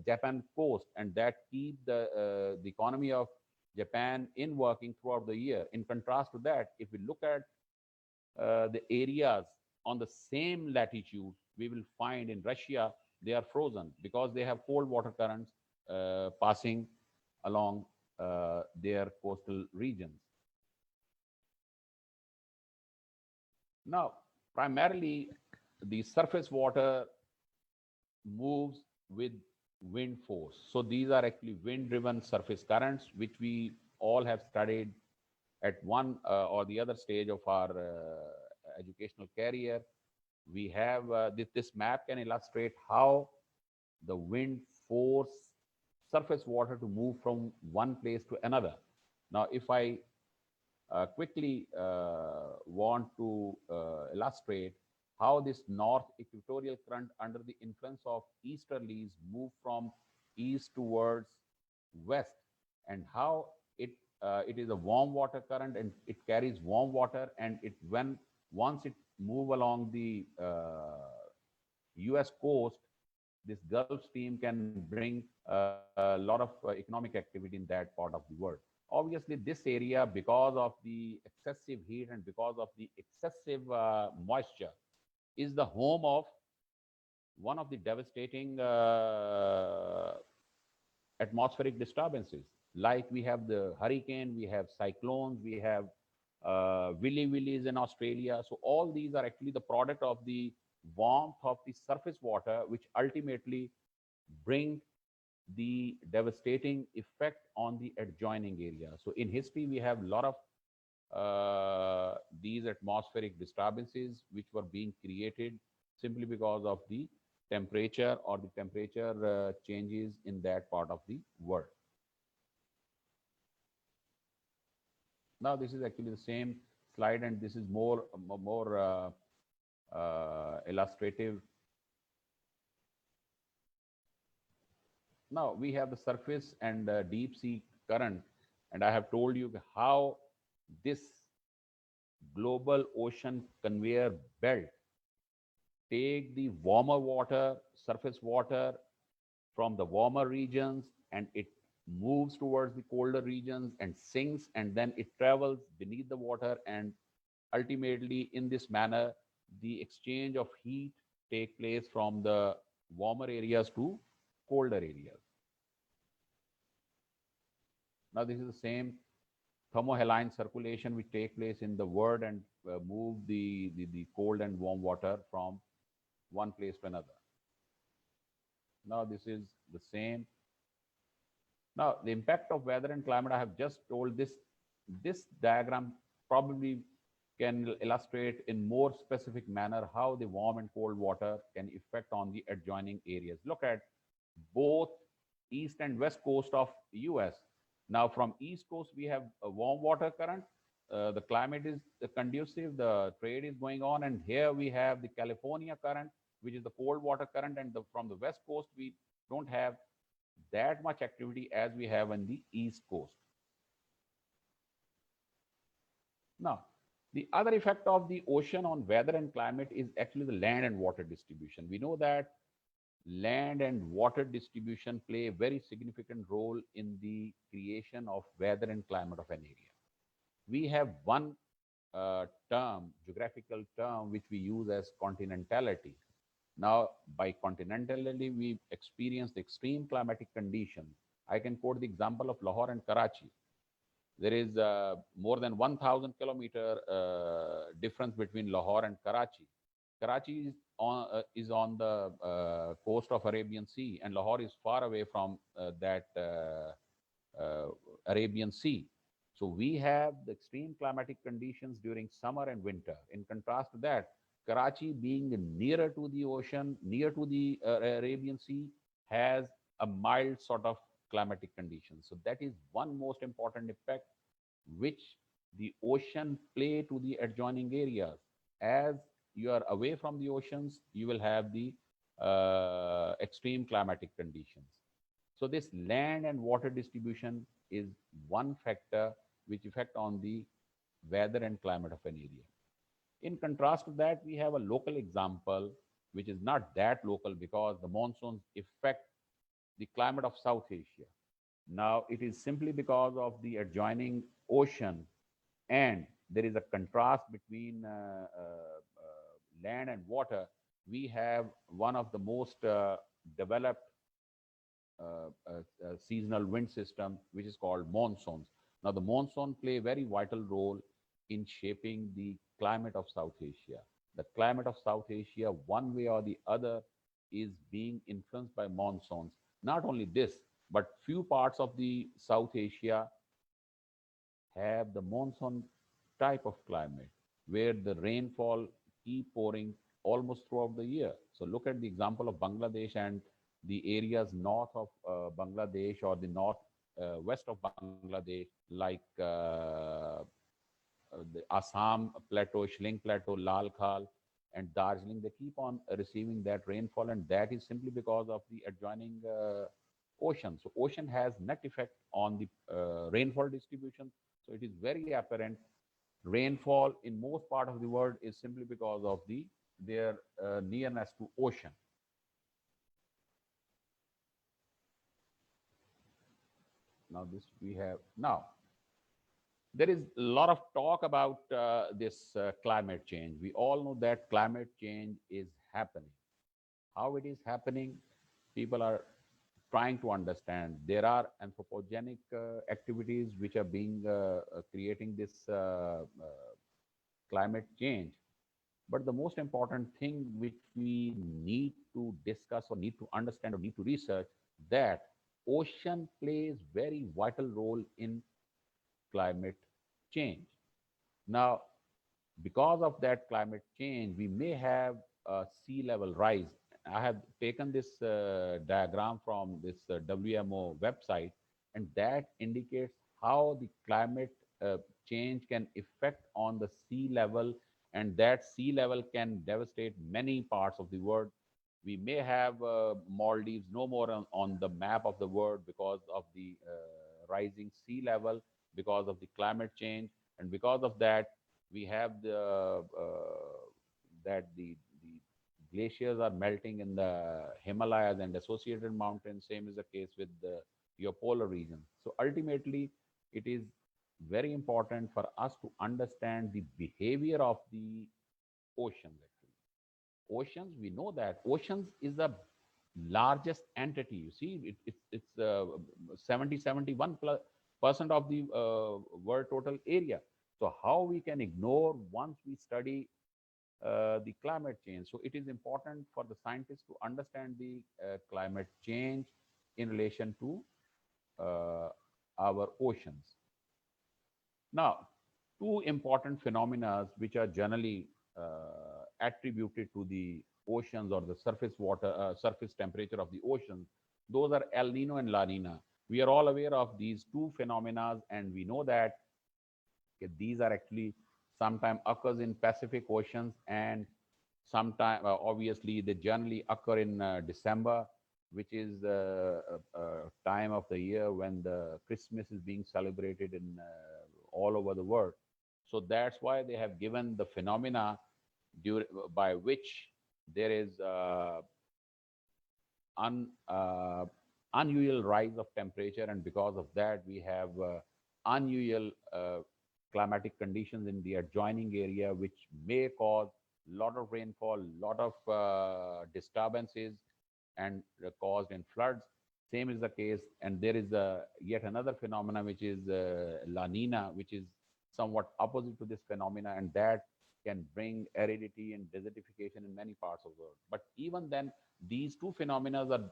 Japan coast, and that keep the economy of Japan in working throughout the year. In contrast to that, if we look at the areas on the same latitude, we will find in Russia they are frozen because they have cold water currents passing along their coastal regions. Now, primarily, the surface water moves with wind force. So these are actually wind-driven surface currents, which we all have studied at one or the other stage of our educational career. We have this map can illustrate how the wind force surface water to move from one place to another. Now, if I quickly want to illustrate how this north equatorial current under the influence of easterlies move from east towards west, and how it is a warm water current and it carries warm water, and it when once it move along the US coast, this Gulf Stream can bring a lot of economic activity in that part of the world. Obviously, this area, because of the excessive heat and because of the excessive moisture, is the home of one of the devastating atmospheric disturbances. Like we have the hurricane, we have cyclones, we have willy willies in Australia. So all these are actually the product of the warmth of the surface water, which ultimately bring the devastating effect on the adjoining area. So in history, we have a lot of these atmospheric disturbances which were being created simply because of the temperature or the temperature changes in that part of the world. Now, this is actually the same slide, and this is more illustrative. Now, we have the surface and deep sea current, and I have told you how this global ocean conveyor belt take the warmer water, surface water from the warmer regions, and it moves towards the colder regions and sinks, and then it travels beneath the water, and ultimately in this manner the exchange of heat take place from the warmer areas to colder areas. Now this is the same thermohaline circulation which take place in the world and move the cold and warm water from one place to another. Now this is the same. Now the impact of weather and climate, I have just told this. This diagram probably can illustrate in more specific manner how the warm and cold water can affect on the adjoining areas. Look at both east and west coast of US. Now from east coast, we have a warm water current. The climate is conducive, the trade is going on, and here we have the California current, which is the cold water current, and from the west coast, we don't have that much activity as we have on the East Coast. Now, the other effect of the ocean on weather and climate is actually the land and water distribution. We know that land and water distribution play a very significant role in the creation of weather and climate of an area. We have one term, geographical term, which we use as continentality. Now, by continentality, we experience the extreme climatic conditions. I can quote the example of Lahore and Karachi. There is more than 1,000 kilometer difference between Lahore and Karachi. Karachi is on the coast of Arabian Sea, and Lahore is far away from that Arabian Sea. So we have the extreme climatic conditions during summer and winter. In contrast to that, Karachi being nearer to the ocean, near to the Arabian Sea, has a mild sort of climatic conditions. So that is one most important effect which the ocean play to the adjoining areas. As you are away from the oceans, you will have the extreme climatic conditions. So this land and water distribution is one factor which affect on the weather and climate of an area. In contrast to that, we have a local example, which is not that local because the monsoons affect the climate of South Asia. Now, it is simply because of the adjoining ocean, and there is a contrast between land and water. We have one of the most developed seasonal wind system, which is called monsoons. Now, the monsoon play a very vital role in shaping the climate of South Asia. The climate of South Asia, one way or the other, is being influenced by monsoons. Not only this, but few parts of the South Asia have the monsoon type of climate where the rainfall keep pouring almost throughout the year. So look at the example of Bangladesh and the areas north of Bangladesh or the north west of Bangladesh, like the Assam plateau, Shilling plateau, Lal Khal, and Darjeeling. They keep on receiving that rainfall, and that is simply because of the adjoining ocean. So ocean has net effect on the rainfall distribution. So it is very apparent rainfall in most part of the world is simply because of their nearness to ocean. Now this we have now. There is a lot of talk about this climate change. We all know that climate change is happening. How it is happening, people are trying to understand. There are anthropogenic activities which are being creating this climate change. But the most important thing which we need to discuss or need to understand or need to research, that ocean plays very vital role in climate change. Now, because of that climate change, we may have a sea level rise. I have taken this diagram from this WMO website, and that indicates how the climate change can affect on the sea level, and that sea level can devastate many parts of the world. We may have Maldives no more on the map of the world because of the rising sea level, because of the climate change, and because of that, we have the glaciers are melting in the Himalayas and associated mountains. Same is the case with your polar region. So ultimately, it is very important for us to understand the behavior of the oceans. Actually, oceans, we know that oceans is the largest entity. You see, it's 71% of the world total area. So how we can ignore once we study the climate change? So it is important for the scientists to understand the climate change in relation to our oceans. Now, two important phenomena which are generally attributed to the oceans or the surface water, surface temperature of the oceans, those are El Nino and La Nina. We are all aware of these two phenomena, and we know that these are actually sometimes occurs in Pacific oceans, and sometimes obviously they generally occur in December, which is time of the year when the Christmas is being celebrated in all over the world. So that's why they have given the phenomena by which there is unusual rise of temperature, and because of that, we have unusual climatic conditions in the adjoining area, which may cause lot of rainfall, lot of disturbances, and caused in floods. Same is the case, and there is yet another phenomena which is La Nina, which is somewhat opposite to this phenomena, and that can bring aridity and desertification in many parts of the world. But even then, these two phenomena are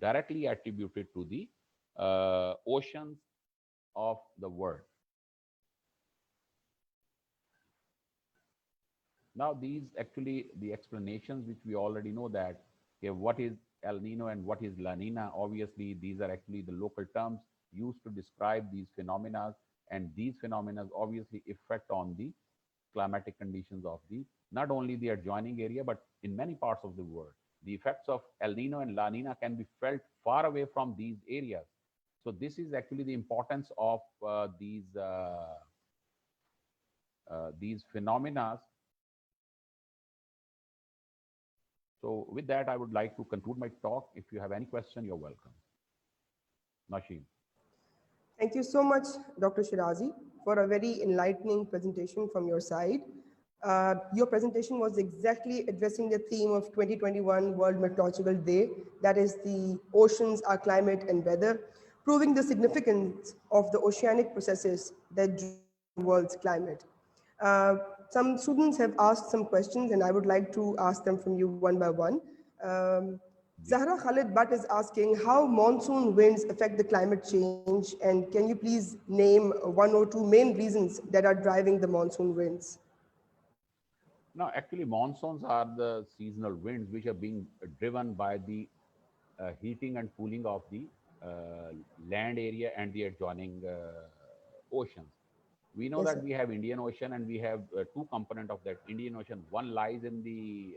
directly attributed to the oceans of the world. Now, these actually the explanations which we already know that okay, what is El Nino and what is La Nina. Obviously, these are actually the local terms used to describe these phenomena, and these phenomena obviously affect on the climatic conditions of the not only the adjoining area but in many parts of the world. The effects of El Nino and La Nina can be felt far away from these areas. So this is actually the importance of these phenomena. So with that, I would like to conclude my talk. If you have any question, you're welcome. Nashim. Thank you so much, Dr. Shirazi, for a very enlightening presentation from your side. Your presentation was exactly addressing the theme of 2021 World Meteorological Day, that is the oceans, our climate and weather, proving the significance of the oceanic processes that drive the world's climate. Some students have asked some questions, and I would like to ask them from you one by one. Zahra Khalid Butt is asking how monsoon winds affect the climate change, and can you please name one or two main reasons that are driving the monsoon winds? Now, actually, monsoons are the seasonal winds which are being driven by the heating and cooling of the land area and the adjoining oceans. We know Yes, that sir. we have Indian Ocean and we have two component of that Indian Ocean. One lies in the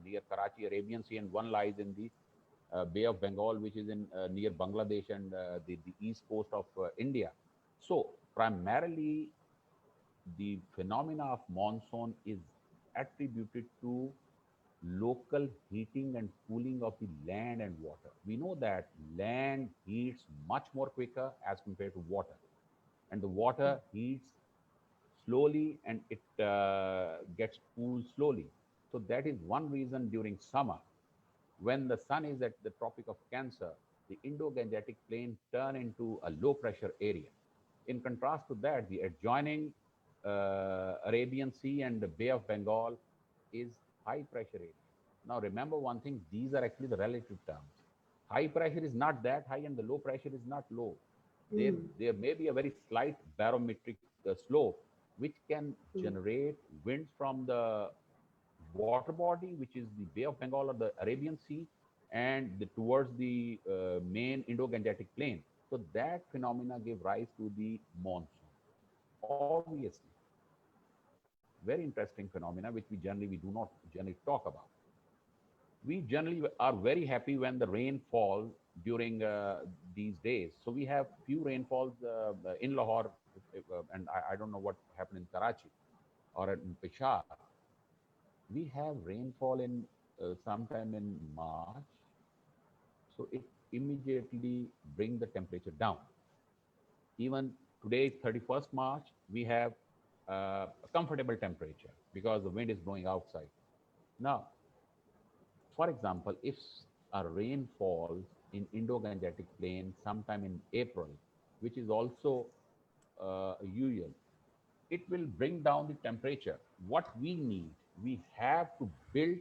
near Karachi Arabian Sea, and one lies in the Bay of Bengal, which is in near Bangladesh and the east coast of India. So primarily, the phenomena of monsoon is attributed to local heating and cooling of the land and water. We know that land heats much more quicker as compared to water, and the water heats slowly and it gets cooled slowly. So that is one reason during summer, when the sun is at the Tropic of Cancer, the Indo-Gangetic Plain turn into a low pressure area. In contrast to that, the adjoining Arabian Sea and the Bay of Bengal is high pressure area. Now remember one thing, these are actually the relative terms. High pressure is not that high and the low pressure is not low. There may be a very slight barometric slope which can generate winds from the water body, which is the Bay of Bengal or the Arabian Sea, and towards the main Indo-Gangetic Plain. So that phenomena gave rise to the monsoon. Obviously, very interesting phenomena which we do not generally talk about. We generally are very happy when the rain falls during these days. So we have few rainfalls in Lahore, and I don't know what happened in Karachi or in Peshawar. We have rainfall in sometime in March, so it immediately bring the temperature down. Even today, 31st March, we have a comfortable temperature because the wind is blowing outside. Now, for example, if a rain falls in Indo-Gangetic Plain sometime in April, which is also usual, it will bring down the temperature. What we need, we have to build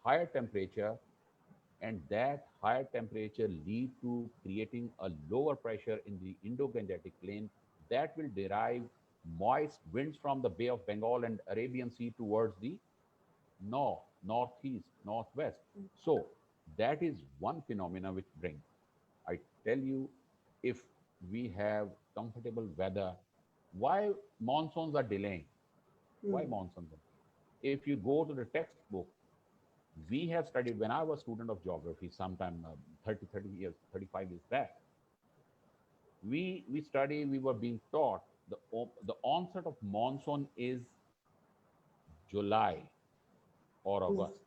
higher temperature, and that higher temperature lead to creating a lower pressure in the Indo-Gangetic Plain that will derive moist winds from the Bay of Bengal and Arabian Sea towards the north, northeast, northwest. So that is one phenomena which brings. I tell you, if we have comfortable weather, why monsoons are delaying? Why monsoons? If you go to the textbook, We have studied, when I was student of geography sometime 30 years, 35 years back, we were being taught the onset of monsoon is July or August.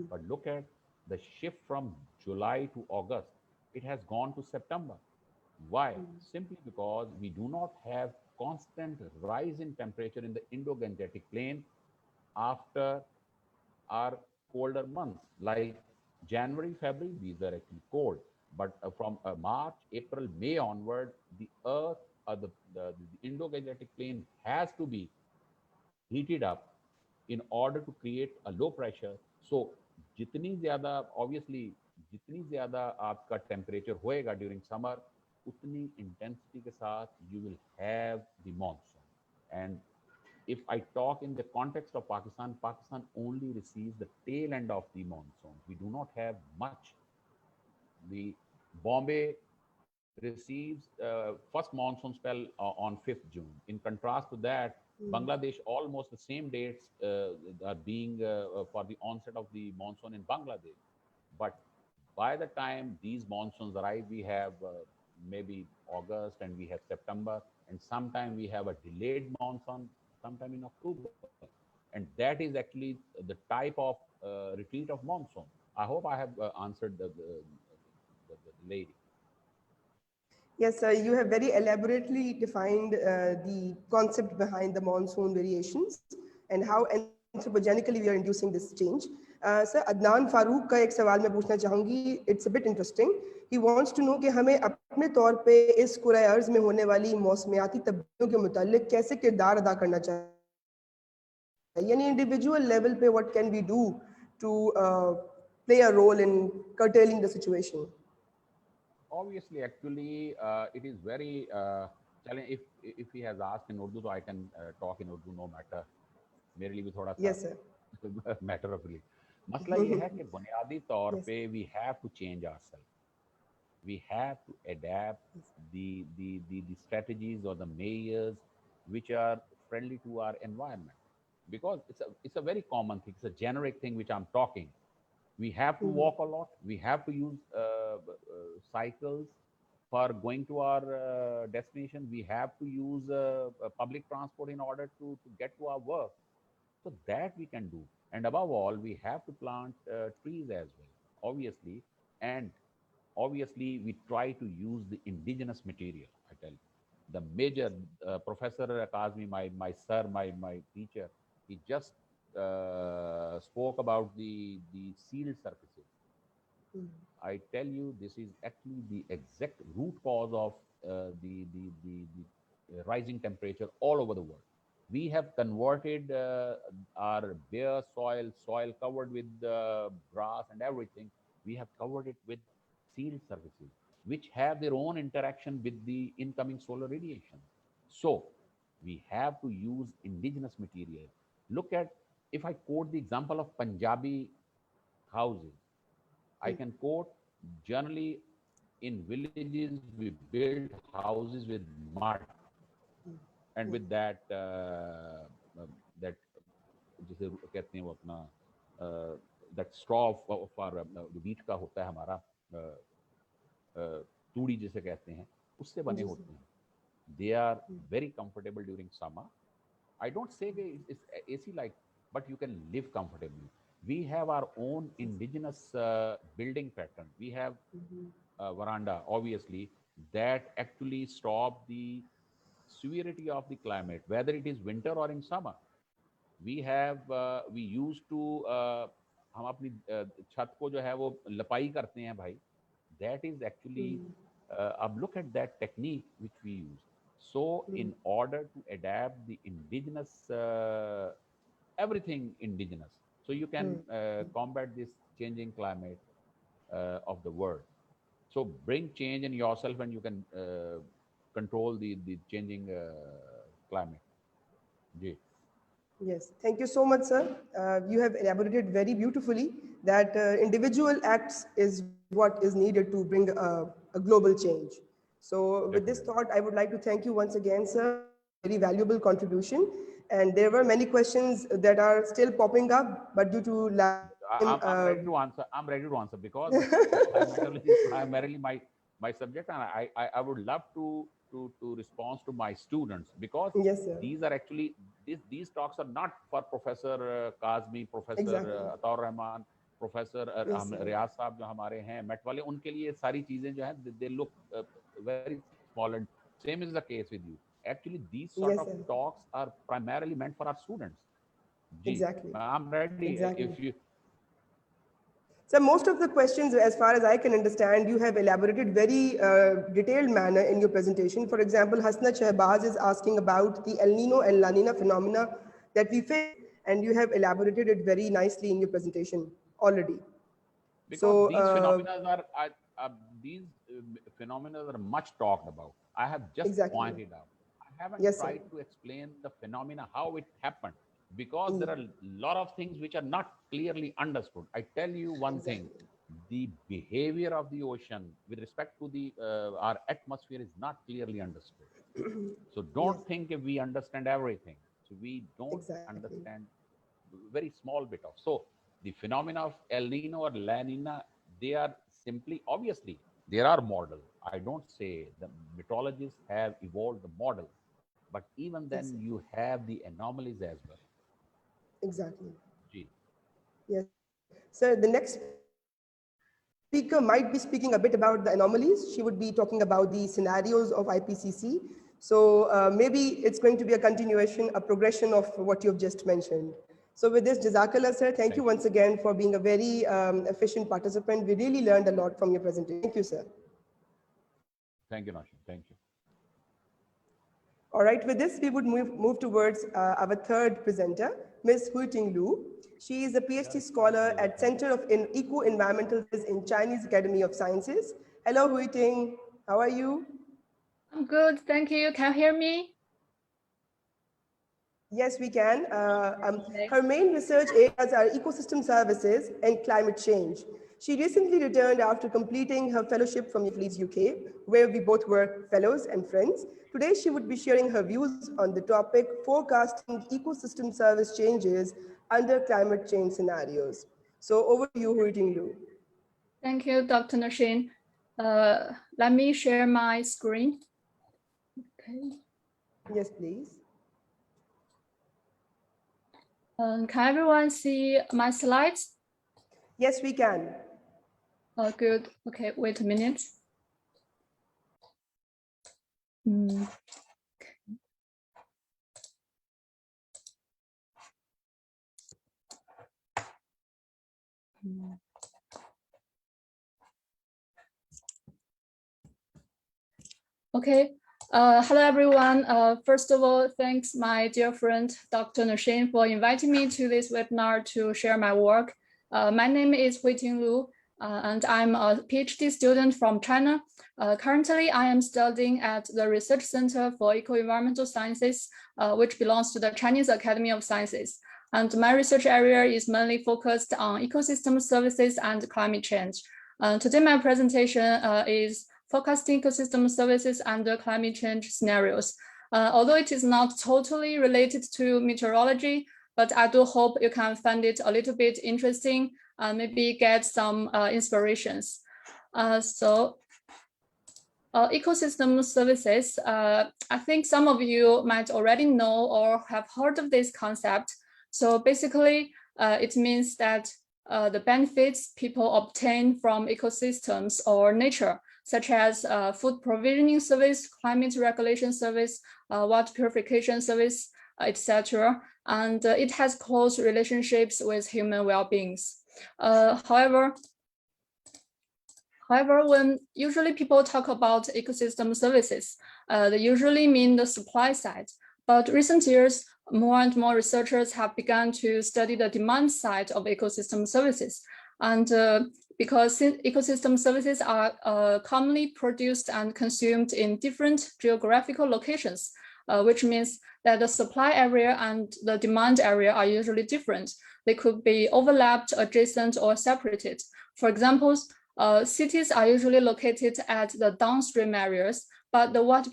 But look at the shift from July to August. It has gone to September. Why? Simply because we do not have constant rise in temperature in the Indo-Gangetic plain after are colder months like January, February, these are actually cold. But from March, April, May onward, the Earth, the Indo-Gangetic plain has to be heated up in order to create a low pressure. So जितनी ज़्यादा obviously जितनी ज़्यादा आपका temperature होएगा during summer, उतनी intensity के साथ you will have the monsoon. And if I talk in the context of Pakistan, Pakistan only receives the tail end of the monsoon. We do not have much. The Bombay receives first monsoon spell on 5th June. In contrast to that, Bangladesh, almost the same dates are being for the onset of the monsoon in Bangladesh. But by the time these monsoons arrive, we have maybe August and we have September, and sometime we have a delayed monsoon sometime in October. And that is actually the type of retreat of monsoon. I hope I have answered the lady. Yes, sir, you have very elaborately defined the concept behind the monsoon variations and how anthropogenically we are inducing this change. Sir, Adnan Farooq का एक सवाल मैं पूछना चाहूँगी. It's a bit interesting. He wants to know कि हमें अपने तौर पे इस कुराए अर्ज़ में होने वाली मौसमियाती तब्दीलियों के मुतालिक कैसे किरदार अदा करना चाहिए. यानी individual level पे what can we do to play a role in curtailing the situation. Obviously, actually, it is very challenging. If he has asked in Urdu, so I can talk in Urdu, no matter. मेरे लिए भी थोड़ा सा Yes, sir. matter of relief. मसला ये है कि बुनियादी तौर Yes. पे we have to change ourselves. We have to adapt the strategies or the measures which are friendly to our environment, because it's a very common thing. It's a generic thing which I'm talking. We have to walk a lot. We have to use cycles for going to our destination. We have to use public transport in order to get to our work. So that we can do. And above all, we have to plant trees as well, obviously. And obviously, we try to use the indigenous material. I tell you, the major Professor Kazmi, my sir, my teacher, he just spoke about the sealed surfaces. I tell you, this is actually the exact root cause of the rising temperature all over the world. We have converted our bare soil covered with grass and everything. We have covered it with sealed surfaces, which have their own interaction with the incoming solar radiation. So we have to use indigenous material. Look at, if I quote the example of Punjabi houses, I can quote, generally in villages we build houses with mud and with that जिसे कहते हैं वो अपना that straw for wheat का होता है हमारा तूड़ी जिसे कहते हैं, उससे बने होते हैं. They are very comfortable during summer. I don't say it's AC like, but you can live comfortably. We have our own indigenous building pattern. We have veranda, obviously, that actually stop the severity of the climate, whether it is winter or in summer. We used to हम अपनी छत को जो है वो लपाई करते हैं भाई. That is actually अब look at that technique which we use. So in order to adapt the indigenous everything indigenous, so you can combat this changing climate of the world. So bring change in yourself and you can control the changing climate. Ji. Yes, thank you so much, sir. You have elaborated very beautifully that individual acts is what is needed to bring a global change. So with this thought, I would like to thank you once again, sir, for your very valuable contribution. And there were many questions that are still popping up, but due to lack I'm ready to answer. I'm ready to answer because meteorology is primarily my subject, and I would love to respond to my students because Yes, sir. these are actually these talks are not for Professor Kazmi, Professor Exactly. Ataur Rahman, Professor Yes, sir. रियाज साहब जो हमारे हैं met वाले, उनके लिए सारी चीजें जो है they look very small, and same is the case with you. Actually, these sort Yes, of sir. talks are primarily meant for our students. Ji, Exactly. I'm ready Exactly. if you. So most of the questions, as far as I can understand, you have elaborated very detailed manner in your presentation. For example, Hasna Shahbaz is asking about the El Nino and La Nina phenomena that we face, and you have elaborated it very nicely in your presentation already. Because So these phenomena these phenomena are much talked about. I have just exactly. pointed out. I haven't Yes, sir. tried to explain the phenomena how it happened because there Mm, are a lot of things which are not clearly understood. I tell you one thing: exactly. the behavior of the ocean with respect to the our atmosphere is not clearly understood. So Yes, don't think if we understand everything. So we don't exactly. understand very small bit of. So the phenomena of El Nino or La Nina, they are simply, obviously, there are models. I don't say the meteorologists have evolved the model, but even Yes, then sir. you have the anomalies as well. Exactly. Gee. Yes. Sir, the next speaker might be speaking a bit about the anomalies. She would be talking about the scenarios of IPCC. So maybe it's going to be a continuation, a progression of what you've just mentioned. So with this, Jazakallah, sir, thank you Thank you. once again for being a very efficient participant. We really learned a lot from your presentation. Thank you, sir. Thank you, Nashim. Thank you. All right, with this, we would move towards our third presenter, Ms. Huiting Lu. She is a PhD scholar at Center of Eco-Environmental Studies in Chinese Academy of Sciences. Hello, Huiting. How are you? I'm good, thank you. Can you hear me? Yes, we can. Okay. Her main research areas are ecosystem services and climate change. She recently returned after completing her fellowship from Leeds, UK, where we both were fellows and friends. Today, she would be sharing her views on the topic forecasting ecosystem service changes under climate change scenarios. So over to you, Huiting Lu. Thank you, Dr. Nashin. Let me share my screen. Okay. Yes, please. Can everyone see my slides? Yes, we can. Good. Okay, wait a minute. Mm. Okay. Hello, everyone. First of all, thanks my dear friend, Dr. Nashin, for inviting me to this webinar to share my work. My name is Huiting Lu, and I'm a PhD student from China. Currently, I am studying at the Research Center for Eco-Environmental Sciences, which belongs to the Chinese Academy of Sciences. And my research area is mainly focused on ecosystem services and climate change. Today, my presentation is forecasting ecosystem services under climate change scenarios. Although it is not totally related to meteorology, but I do hope you can find it a little bit interesting and maybe get some inspirations. Ecosystem services, I think some of you might already know or have heard of this concept. So basically, it means that the benefits people obtain from ecosystems or nature, such as food provisioning service, climate regulation service, water purification service, etc. And it has close relationships with human well-beings. However, when usually people talk about ecosystem services, they usually mean the supply side. But recent years, more and more researchers have begun to study the demand side of ecosystem services. And because ecosystem services are commonly produced and consumed in different geographical locations, which means that the supply area and the demand area are usually different. They could be overlapped, adjacent, or separated. For example, cities are usually located at the downstream areas, but the water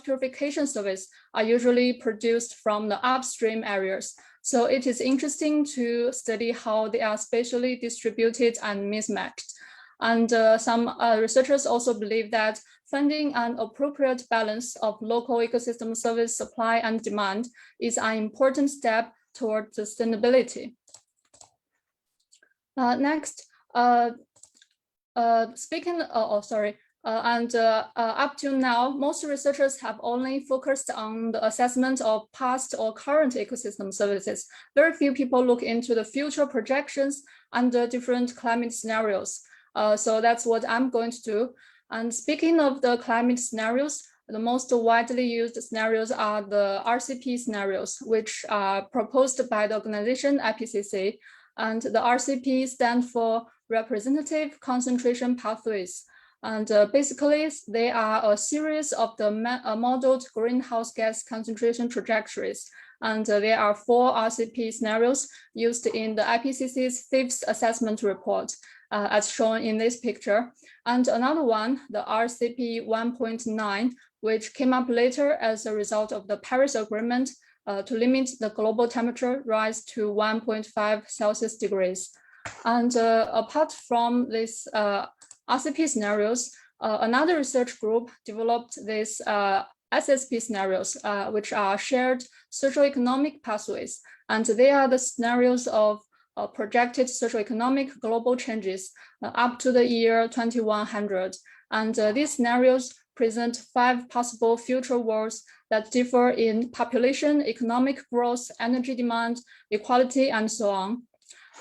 purification service are usually produced from the upstream areas. So it is interesting to study how they are spatially distributed and mismatched. And some researchers also believe that finding an appropriate balance of local ecosystem service supply and demand is an important step toward sustainability. Next, speaking, up to now, most researchers have only focused on the assessment of past or current ecosystem services. Very few people look into the future projections under different climate scenarios. So that's what I'm going to do. And speaking of the climate scenarios, the most widely used scenarios are the RCP scenarios, which are proposed by the organization IPCC. And the RCP stand for Representative Concentration Pathways. And basically, they are a series of the modeled greenhouse gas concentration trajectories. And there are 4 RCP scenarios used in the IPCC's 5th assessment report, as shown in this picture. And another one, the RCP 1.9, which came up later as a result of the Paris Agreement to limit the global temperature rise to 1.5 Celsius degrees. And apart from these RCP scenarios, another research group developed these SSP scenarios, which are shared socioeconomic pathways. And they are the scenarios of projected socioeconomic global changes up to the year 2100. And these scenarios present 5 possible future worlds that differ in population, economic growth, energy demand, equality, and so on.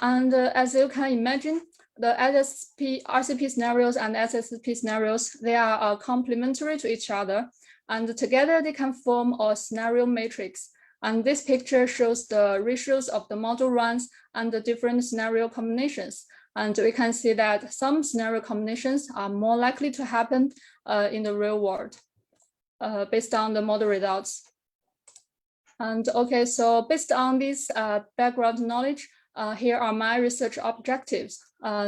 And as you can imagine, the RCP scenarios and SSP scenarios, they are complementary to each other. And together they can form a scenario matrix. And this picture shows the ratios of the model runs and the different scenario combinations. And we can see that some scenario combinations are more likely to happen in the real world based on the model results. And okay, so based on this background knowledge, here are my research objectives.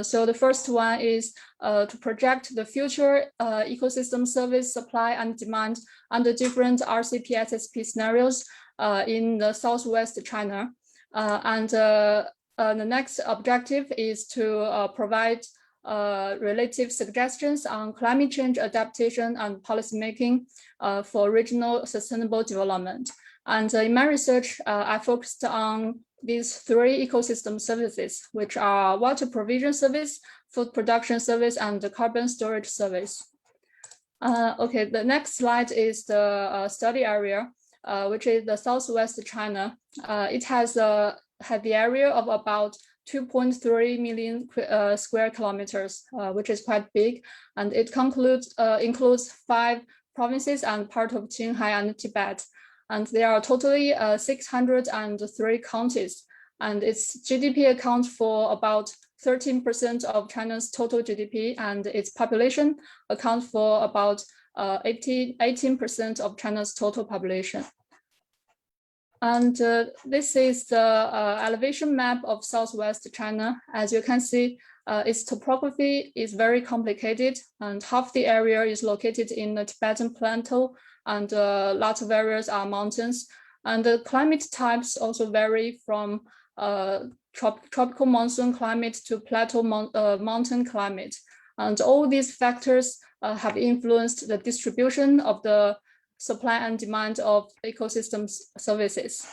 So the first one is to project the future ecosystem service supply and demand under different RCP SSP scenarios in the Southwest China. And the next objective is to provide relative suggestions on climate change adaptation and policymaking for regional sustainable development. And in my research, I focused on these 3 ecosystem services, which are water provision service, food production service, and the carbon storage service. Okay, the next slide is the study area, which is the Southwest China. It has the area of about 2.3 million square kilometers, which is quite big. And it includes 5 provinces and part of Qinghai and Tibet. And there are totally 603 counties. And its GDP accounts for about 13% of China's total GDP, and its population accounts for about 18% of China's total population. And this is the elevation map of Southwest China. As you can see, its topography is very complicated, and half the area is located in the Tibetan Plateau, and lots of areas are mountains. And the climate types also vary from tropical monsoon climate to plateau mountain climate. And all these factors have influenced the distribution of the supply and demand of ecosystem services.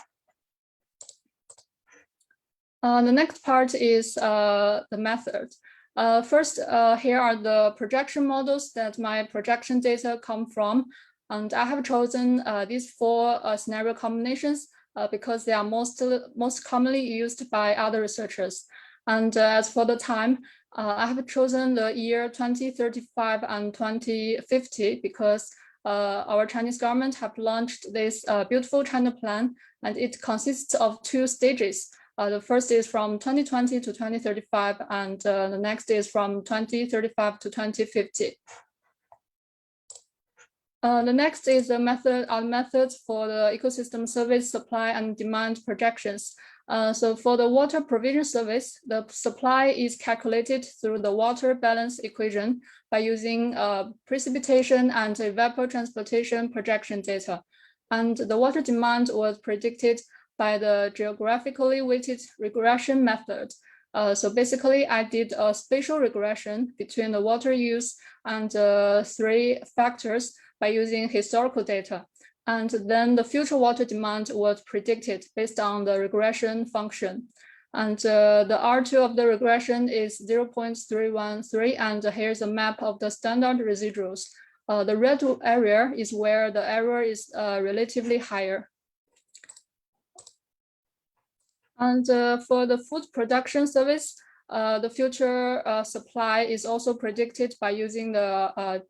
The next part is the method. First, here are the projection models that my projection data come from. And I have chosen these 4 scenario combinations because they are most commonly used by other researchers. And as for the time, I have chosen the year 2035 and 2050 because our Chinese government have launched this beautiful China plan, and it consists of 2 stages. The first is from 2020 to 2035, and the next is from 2035 to 2050. The next is the methods for the ecosystem service supply and demand projections. So for the water provision service, the supply is calculated through the water balance equation by using precipitation and evapotranspiration projection data. And the water demand was predicted by the geographically weighted regression method. So basically, I did a spatial regression between the water use and 3 factors by using historical data. And then the future water demand was predicted based on the regression function. And the R2 of the regression is 0.313, and here's a map of the standard residuals. The red area is where the error is relatively higher. And for the food production service, the future supply is also predicted by using the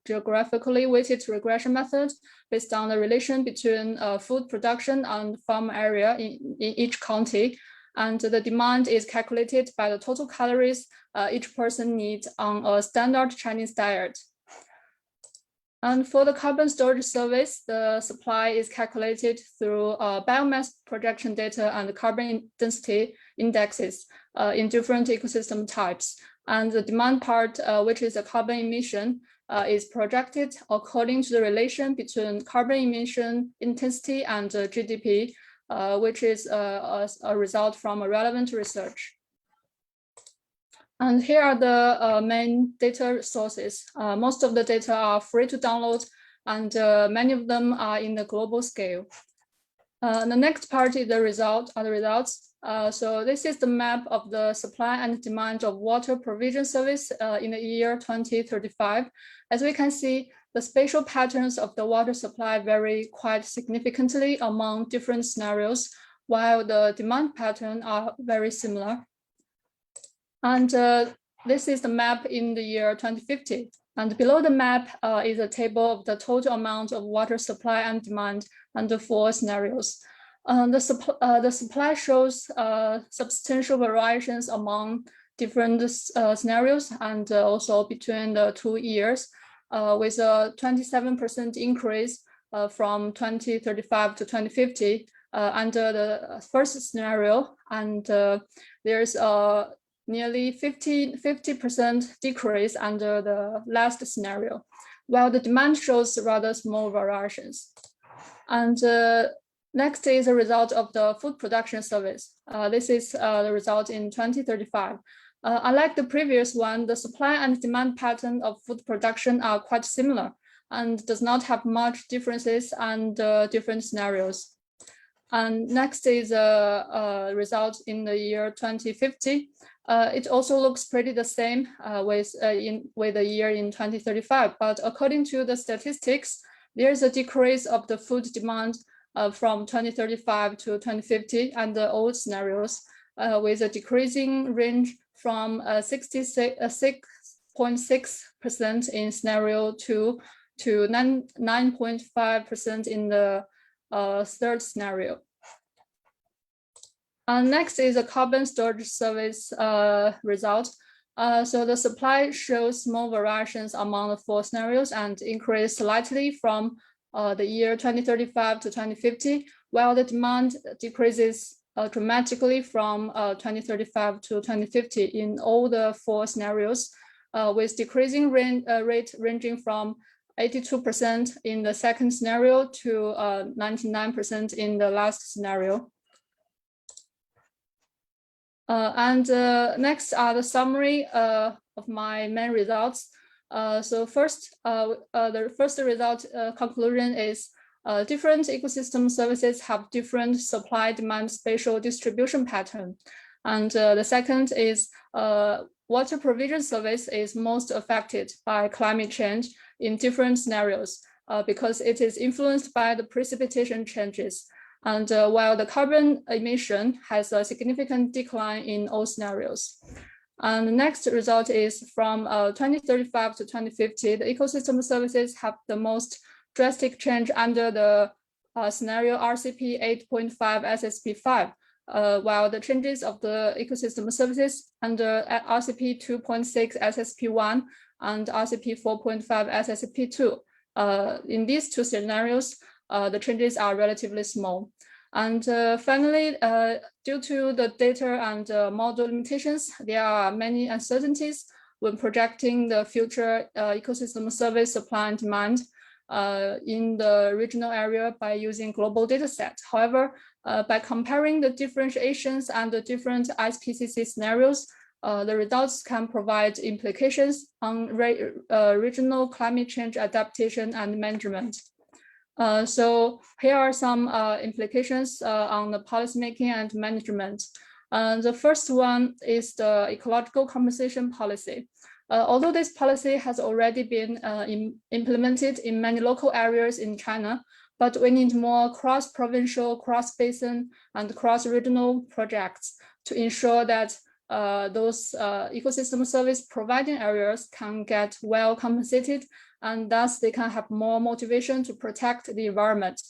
geographically weighted regression method based on the relation between food production and farm area in each county. And the demand is calculated by the total calories each person needs on a standard Chinese diet. And for the carbon storage service, the supply is calculated through biomass projection data and carbon density indexes in different ecosystem types. And the demand part, which is the carbon emission, is projected according to the relation between carbon emission intensity and GDP, which is a result from a relevant research. And here are the main data sources. Most of the data are free to download, and many of them are in the global scale. The next part is the results. So this is the map of the supply and demand of water provision service in the year 2035. As we can see, the spatial patterns of the water supply vary quite significantly among different scenarios, while the demand pattern are very similar. And this is the map in the year 2050. And below the map is a table of the total amount of water supply and demand under 4 scenarios. The supply shows substantial variations among different scenarios and also between the 2 years, with a 27% increase from 2035 to 2050 under the first scenario. And there's a nearly 50% decrease under the last scenario, while the demand shows rather small variations. And next is a result of the food production service. This is the result in 2035. Unlike the previous one, the supply and demand pattern of food production are quite similar and does not have much differences and different scenarios. And next is a result in the year 2050. It also looks pretty the same with the year in 2035, but according to the statistics, there's a decrease of the food demand from 2035 to 2050 and the old scenarios, with a decreasing range from 6.6% in scenario 2 to 9.5% in the third scenario. Next is a carbon storage service result. So the supply shows small variations among the 4 scenarios and increased slightly from the year 2035 to 2050, while the demand decreases dramatically from 2035 to 2050 in all the 4 scenarios, with decreasing rate ranging from 82% in the second scenario to 99% in the last scenario. Next are the summary of my main results. So first, the first result conclusion is different ecosystem services have different supply-demand spatial distribution pattern. And the second is water provision service is most affected by climate change in different scenarios because it is influenced by the precipitation changes. And while the carbon emission has a significant decline in all scenarios. And the next result is from 2035 to 2050, the ecosystem services have the most drastic change under the scenario RCP 8.5 SSP5, while the changes of the ecosystem services under RCP 2.6 SSP1 and RCP 4.5 SSP2. In these 2 scenarios, the changes are relatively small. And finally, due to the data and model limitations, there are many uncertainties when projecting the future ecosystem service supply and demand. in the regional area by using global data set. However, by comparing the differentiations and the different IPCC scenarios, the results can provide implications on regional climate change adaptation and management. So here are some implications on the policymaking and management. The first one is the ecological compensation policy. Although this policy has already been implemented in many local areas in China, but we need more cross-provincial, cross-basin, and cross-regional projects to ensure that those ecosystem service providing areas can get well compensated, and thus they can have more motivation to protect the environment.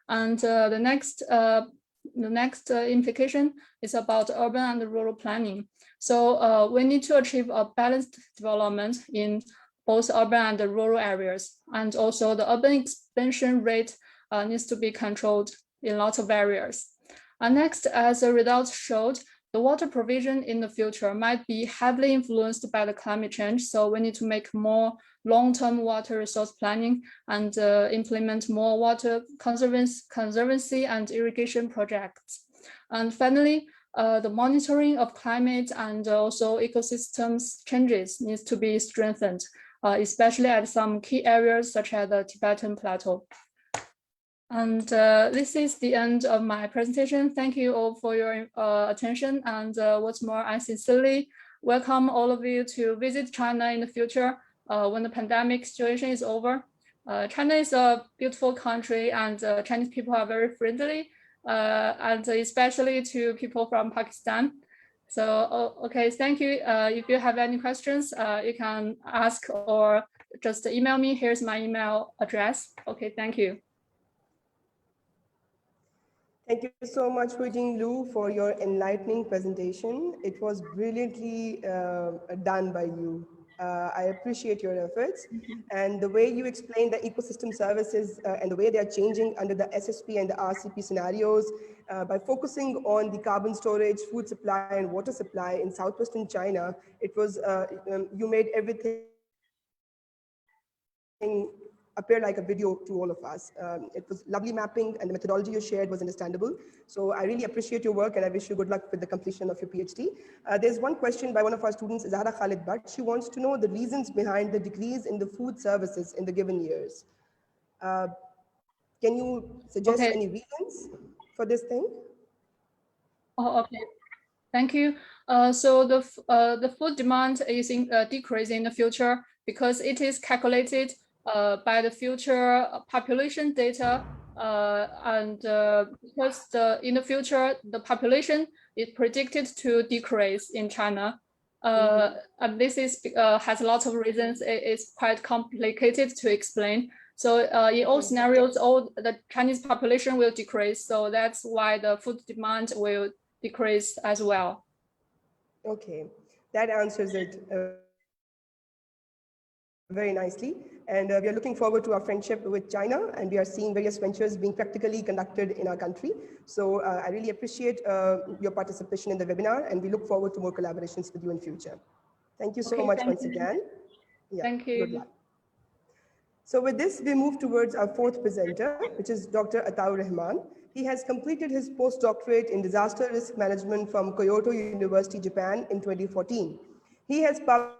And the next implication is about urban and rural planning. So we need to achieve a balanced development in both urban and rural areas. And also the urban expansion rate needs to be controlled in lots of areas. And next, as the results showed, the water provision in the future might be heavily influenced by the climate change. So we need to make more long-term water resource planning and implement more water conservancy and irrigation projects. And finally, the monitoring of climate and also ecosystems changes needs to be strengthened, especially at some key areas such as the Tibetan Plateau. And this is the end of my presentation. Thank you all for your attention. And what's more, I sincerely welcome all of you to visit China in the future when the pandemic situation is over. China is a beautiful country, and Chinese people are very friendly, and especially to people from Pakistan. So, okay, thank you. If you have any questions, you can ask or just email me. Here's my email address. Okay, thank you. Thank you so much, Huijing Lu, for your enlightening presentation. It was brilliantly done by you. I appreciate your efforts and the way you explained the ecosystem services and the way they are changing under the SSP and the RCP scenarios by focusing on the carbon storage, food supply, and water supply in southwestern China. It was, you made everything appear like a video to all of us. It was lovely mapping, and the methodology you shared was understandable. So I really appreciate your work, and I wish you good luck with the completion of your PhD. There's one question by one of our students, Zahra Khalid Bhatt. She wants to know the reasons behind the decrease in the food services in the given years. Can you suggest any reasons for this thing? Oh, okay. Thank you. So the food demand is decreasing in the future because it is calculated by the future population data, and because in the future the population is predicted to decrease in China, and this is has lots of reasons. It's quite complicated to explain. So in all scenarios, all the Chinese population will decrease. So that's why the food demand will decrease as well. Okay, that answers it very nicely. And we are looking forward to our friendship with China, and we are seeing various ventures being practically conducted in our country. So I really appreciate your participation in the webinar, and we look forward to more collaborations with you in future. Thank you so much once again. Yeah, thank you. Good luck. So with this, we move towards our fourth presenter, which is Dr. Ataur Rahman. He has completed his postdoctorate in disaster risk management from Kyoto University, Japan in 2014. He has published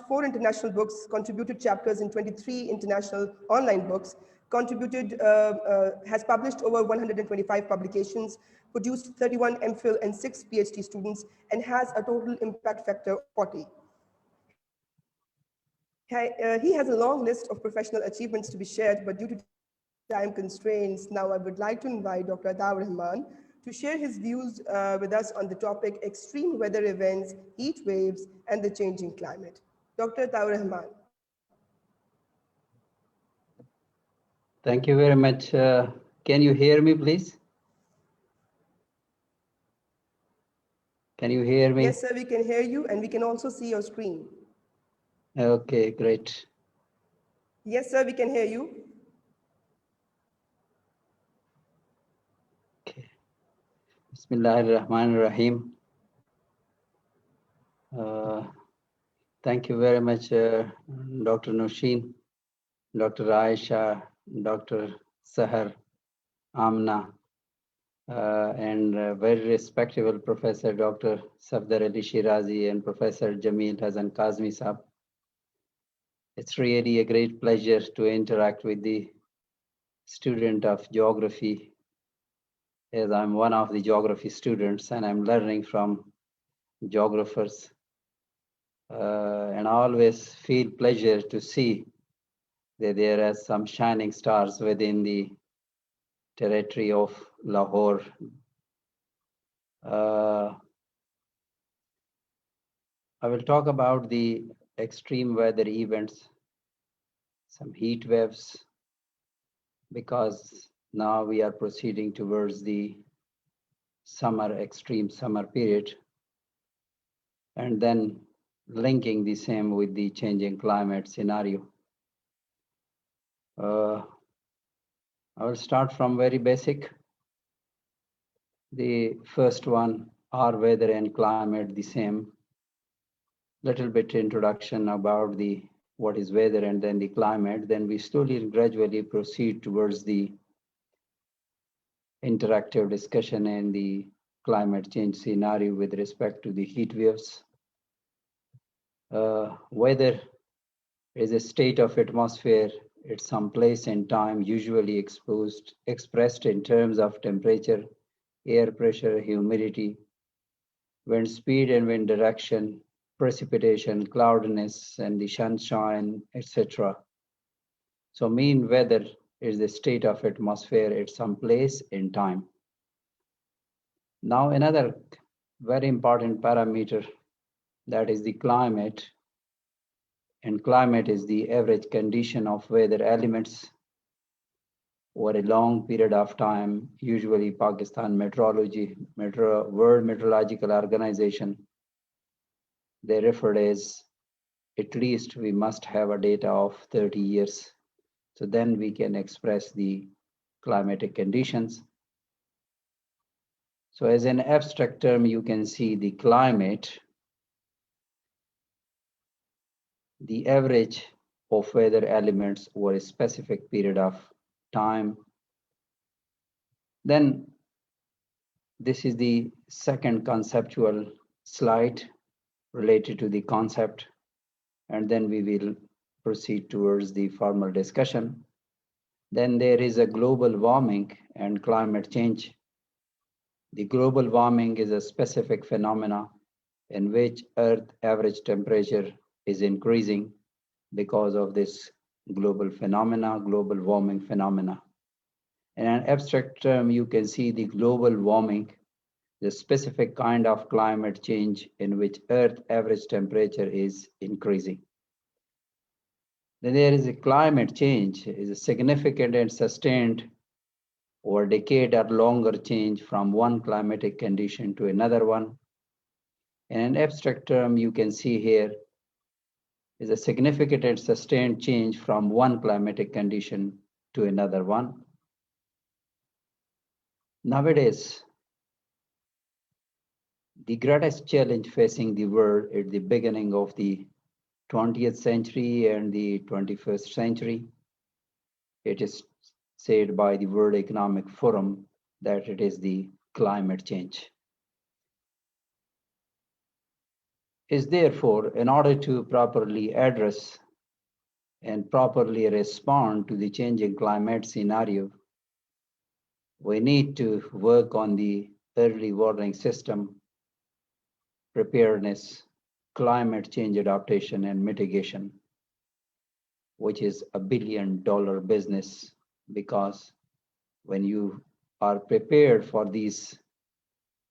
4 international books, contributed chapters in 23 international online books, has published over 125 publications, produced 31 MPhil and 6 PhD students, and has a total impact factor of 40. He has a long list of professional achievements to be shared, but due to time constraints, now I would like to invite Dr. Ataur Rahman to share his views with us on the topic extreme weather events, heat waves, and the changing climate. Dr. Ataur Rahman. Thank you very much. Can you hear me, please? Can you hear me? Yes, sir, we can hear you, and we can also see your screen. Okay, great. Yes, sir, we can hear you. Okay. Bismillahirrahmanirrahim. Thank you very much, Dr. Noshin, Dr. Aisha, Dr. Sahar, Amna, and very respectable Professor Dr. Safdar Ali Shirazi and Professor Jamil Hasan Kazmi Saab. It's really a great pleasure to interact with the student of geography, as I'm one of the geography students and I'm learning from geographers. And I always feel pleasure to see that there are some shining stars within the territory of Lahore. I will talk about the extreme weather events, some heat waves, because now we are proceeding towards the extreme summer period, and then linking the same with the changing climate scenario. I will start from very basic. The first one, are weather and climate the same? Little bit introduction about the what is weather and then the climate. Then we slowly and gradually proceed towards the interactive discussion and the climate change scenario with respect to the heat waves. Weather is a state of atmosphere at some place and time, usually expressed in terms of temperature, air pressure, humidity, wind speed and wind direction, precipitation, cloudiness, and the sunshine, etc. So mean weather is the state of atmosphere at some place in time. Now another very important parameter, that is the climate. And climate is the average condition of weather elements over a long period of time. Usually Pakistan World Meteorological Organization, they referred as at least we must have a data of 30 years. So then we can express the climatic conditions. So as an abstract term, you can see the climate, the average of weather elements over a specific period of time. Then this is the second conceptual slide related to the concept, and then we will proceed towards the formal discussion. Then there is a global warming and climate change. The global warming is a specific phenomena in which Earth average temperature is increasing because of this global warming phenomena. In an abstract term, you can see the global warming, the specific kind of climate change in which Earth average temperature is increasing. Then there is a climate change, is a significant and sustained over a decade or longer change from one climatic condition to another one. In an abstract term, you can see here is a significant and sustained change from one climatic condition to another one. Nowadays, the greatest challenge facing the world at the beginning of the 20th century and the 21st century, it is said by the World Economic Forum that it is the climate change. Is therefore, in order to properly address and properly respond to the changing climate scenario, we need to work on the early warning system, preparedness, climate change adaptation and mitigation, which is $1 billion business, because when you are prepared for these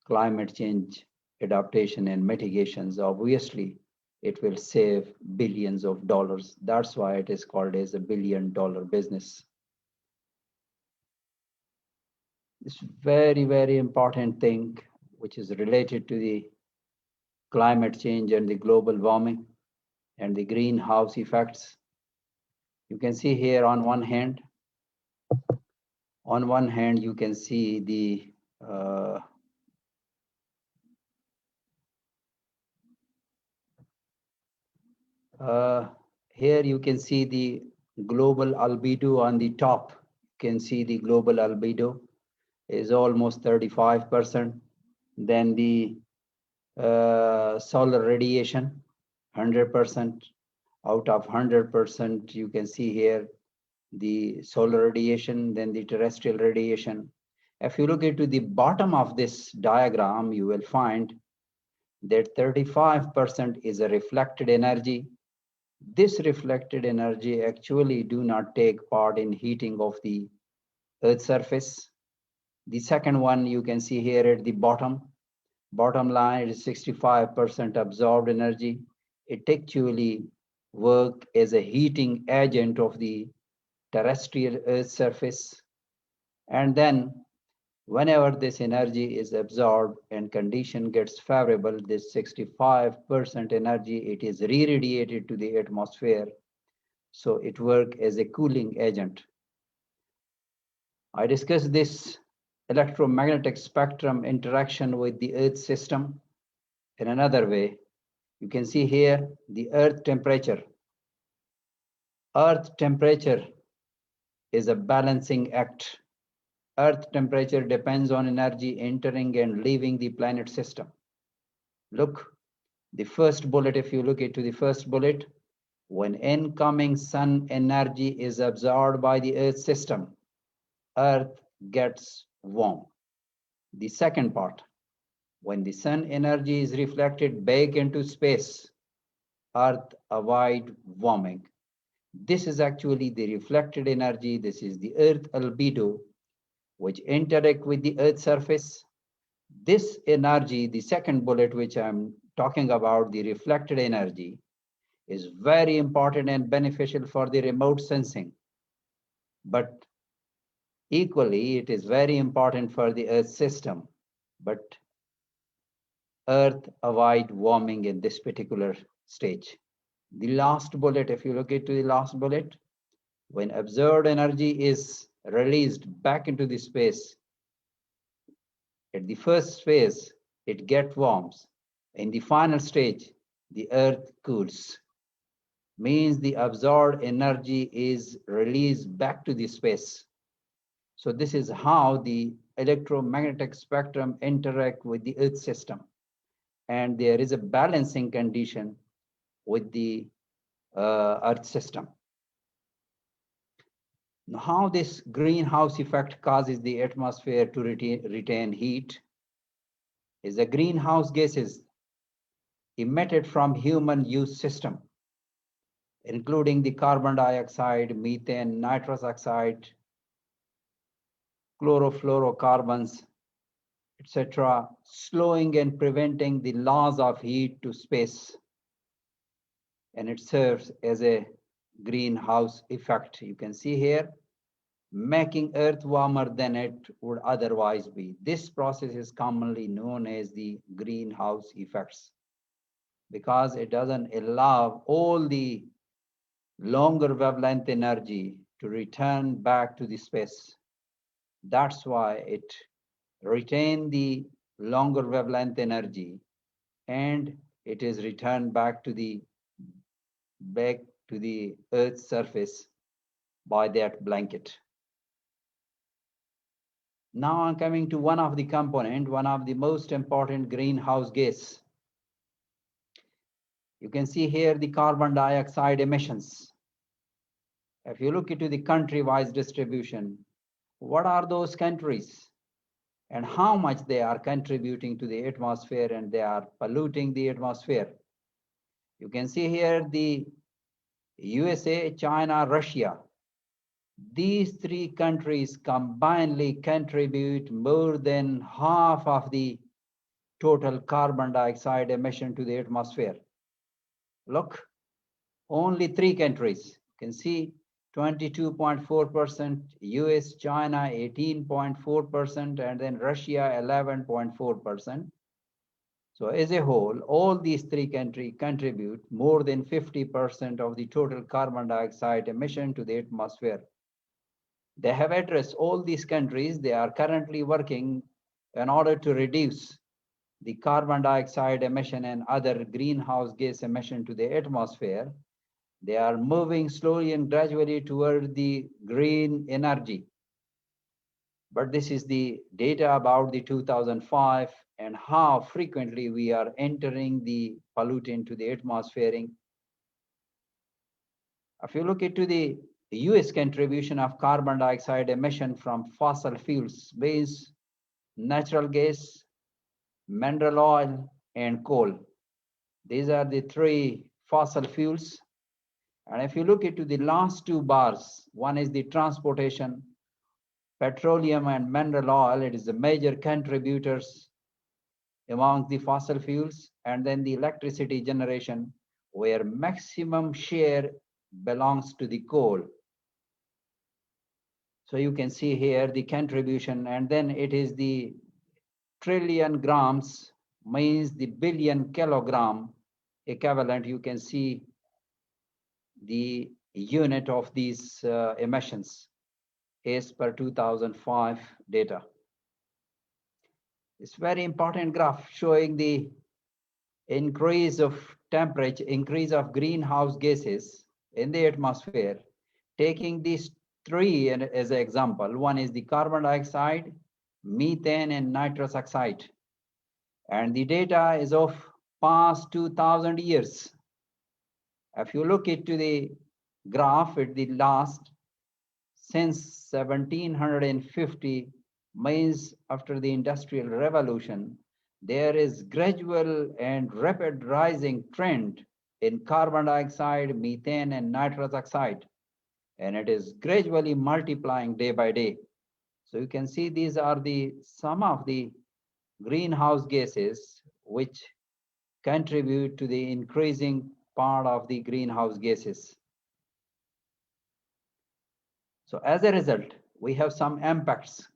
climate change adaptation and mitigations, obviously it will save billions of dollars. That's why it is called as $1 billion business. This very, very important thing, which is related to the climate change and the global warming and the greenhouse effects. You can see here on one hand, you can see the Here you can see the global albedo on the top. You can see the global albedo is almost 35%. Then the solar radiation, 100%. Out of 100%, you can see here the solar radiation, then the terrestrial radiation. If you look into the bottom of this diagram, you will find that 35% is a reflected energy. This reflected energy actually do not take part in heating of the Earth's surface. The second one you can see here at the bottom line is 65% absorbed energy. It actually work as a heating agent of the terrestrial Earth surface. And then whenever this energy is absorbed and condition gets favorable, this 65% energy, it is re-radiated to the atmosphere. So it works as a cooling agent. I discussed this electromagnetic spectrum interaction with the Earth system in another way. You can see here the Earth temperature. Earth temperature is a balancing act. Earth temperature depends on energy entering and leaving the planet system. Look, the first bullet, if you look into the first bullet, when incoming sun energy is absorbed by the Earth system, Earth gets warm. The second part, when the sun energy is reflected back into space, Earth avoid warming. This is actually the reflected energy. This is the Earth albedo, which interact with the Earth surface. This energy, the second bullet, which I'm talking about, the reflected energy, is very important and beneficial for the remote sensing. But equally, it is very important for the Earth system. But Earth avoid warming in this particular stage. The last bullet, if you look into the last bullet, when absorbed energy is released back into the space, at the first phase, it gets warms. In the final stage, the Earth cools. Means the absorbed energy is released back to the space. So this is how the electromagnetic spectrum interact with the Earth system. And there is a balancing condition with the Earth system. Now, how this greenhouse effect causes the atmosphere to retain heat is the greenhouse gases emitted from human use system, including the carbon dioxide, methane, nitrous oxide, chlorofluorocarbons, etc., slowing and preventing the loss of heat to space. And it serves as a greenhouse effect. You can see here, making Earth warmer than it would otherwise be. This process is commonly known as the greenhouse effects because it doesn't allow all the longer wavelength energy to return back to the space. That's why it retains the longer wavelength energy and it is returned back to the Earth's surface by that blanket. Now I'm coming to one of the component, one of the most important greenhouse gas. You can see here the carbon dioxide emissions. If you look into the country-wise distribution, what are those countries and how much they are contributing to the atmosphere and they are polluting the atmosphere? You can see here the USA, China, Russia. These three countries combinedly contribute more than half of the total carbon dioxide emission to the atmosphere. Look, only three countries. You can see 22.4%, US, China 18.4%, and then Russia 11.4%. So as a whole, all these three countries contribute more than 50% of the total carbon dioxide emission to the atmosphere. They have addressed all these countries. They are currently working in order to reduce the carbon dioxide emission and other greenhouse gas emission to the atmosphere. They are moving slowly and gradually toward the green energy. But this is the data about the 2005 and how frequently we are entering the pollutant to the atmosphere. If you look into the US contribution of carbon dioxide emission from fossil fuels, base, natural gas, mineral oil, and coal. These are the three fossil fuels. And if you look into the last two bars, one is the transportation, petroleum and mineral oil. It is the major contributors among the fossil fuels, and then the electricity generation, where maximum share belongs to the coal. So you can see here the contribution, and then it is the trillion grams means the billion kilogram equivalent. You can see the unit of these emissions as per 2005 data. It's very important graph showing the increase of temperature, increase of greenhouse gases in the atmosphere, taking these three as an example. One is the carbon dioxide, methane, and nitrous oxide. And the data is of past 2000 years. If you look into the graph at the last, since 1750, means after the Industrial Revolution, there is gradual and rapid rising trend in carbon dioxide, methane, and nitrous oxide. And it is gradually multiplying day by day. So you can see these are some of the greenhouse gases which contribute to the increasing part of the greenhouse gases. So as a result, we have some impacts.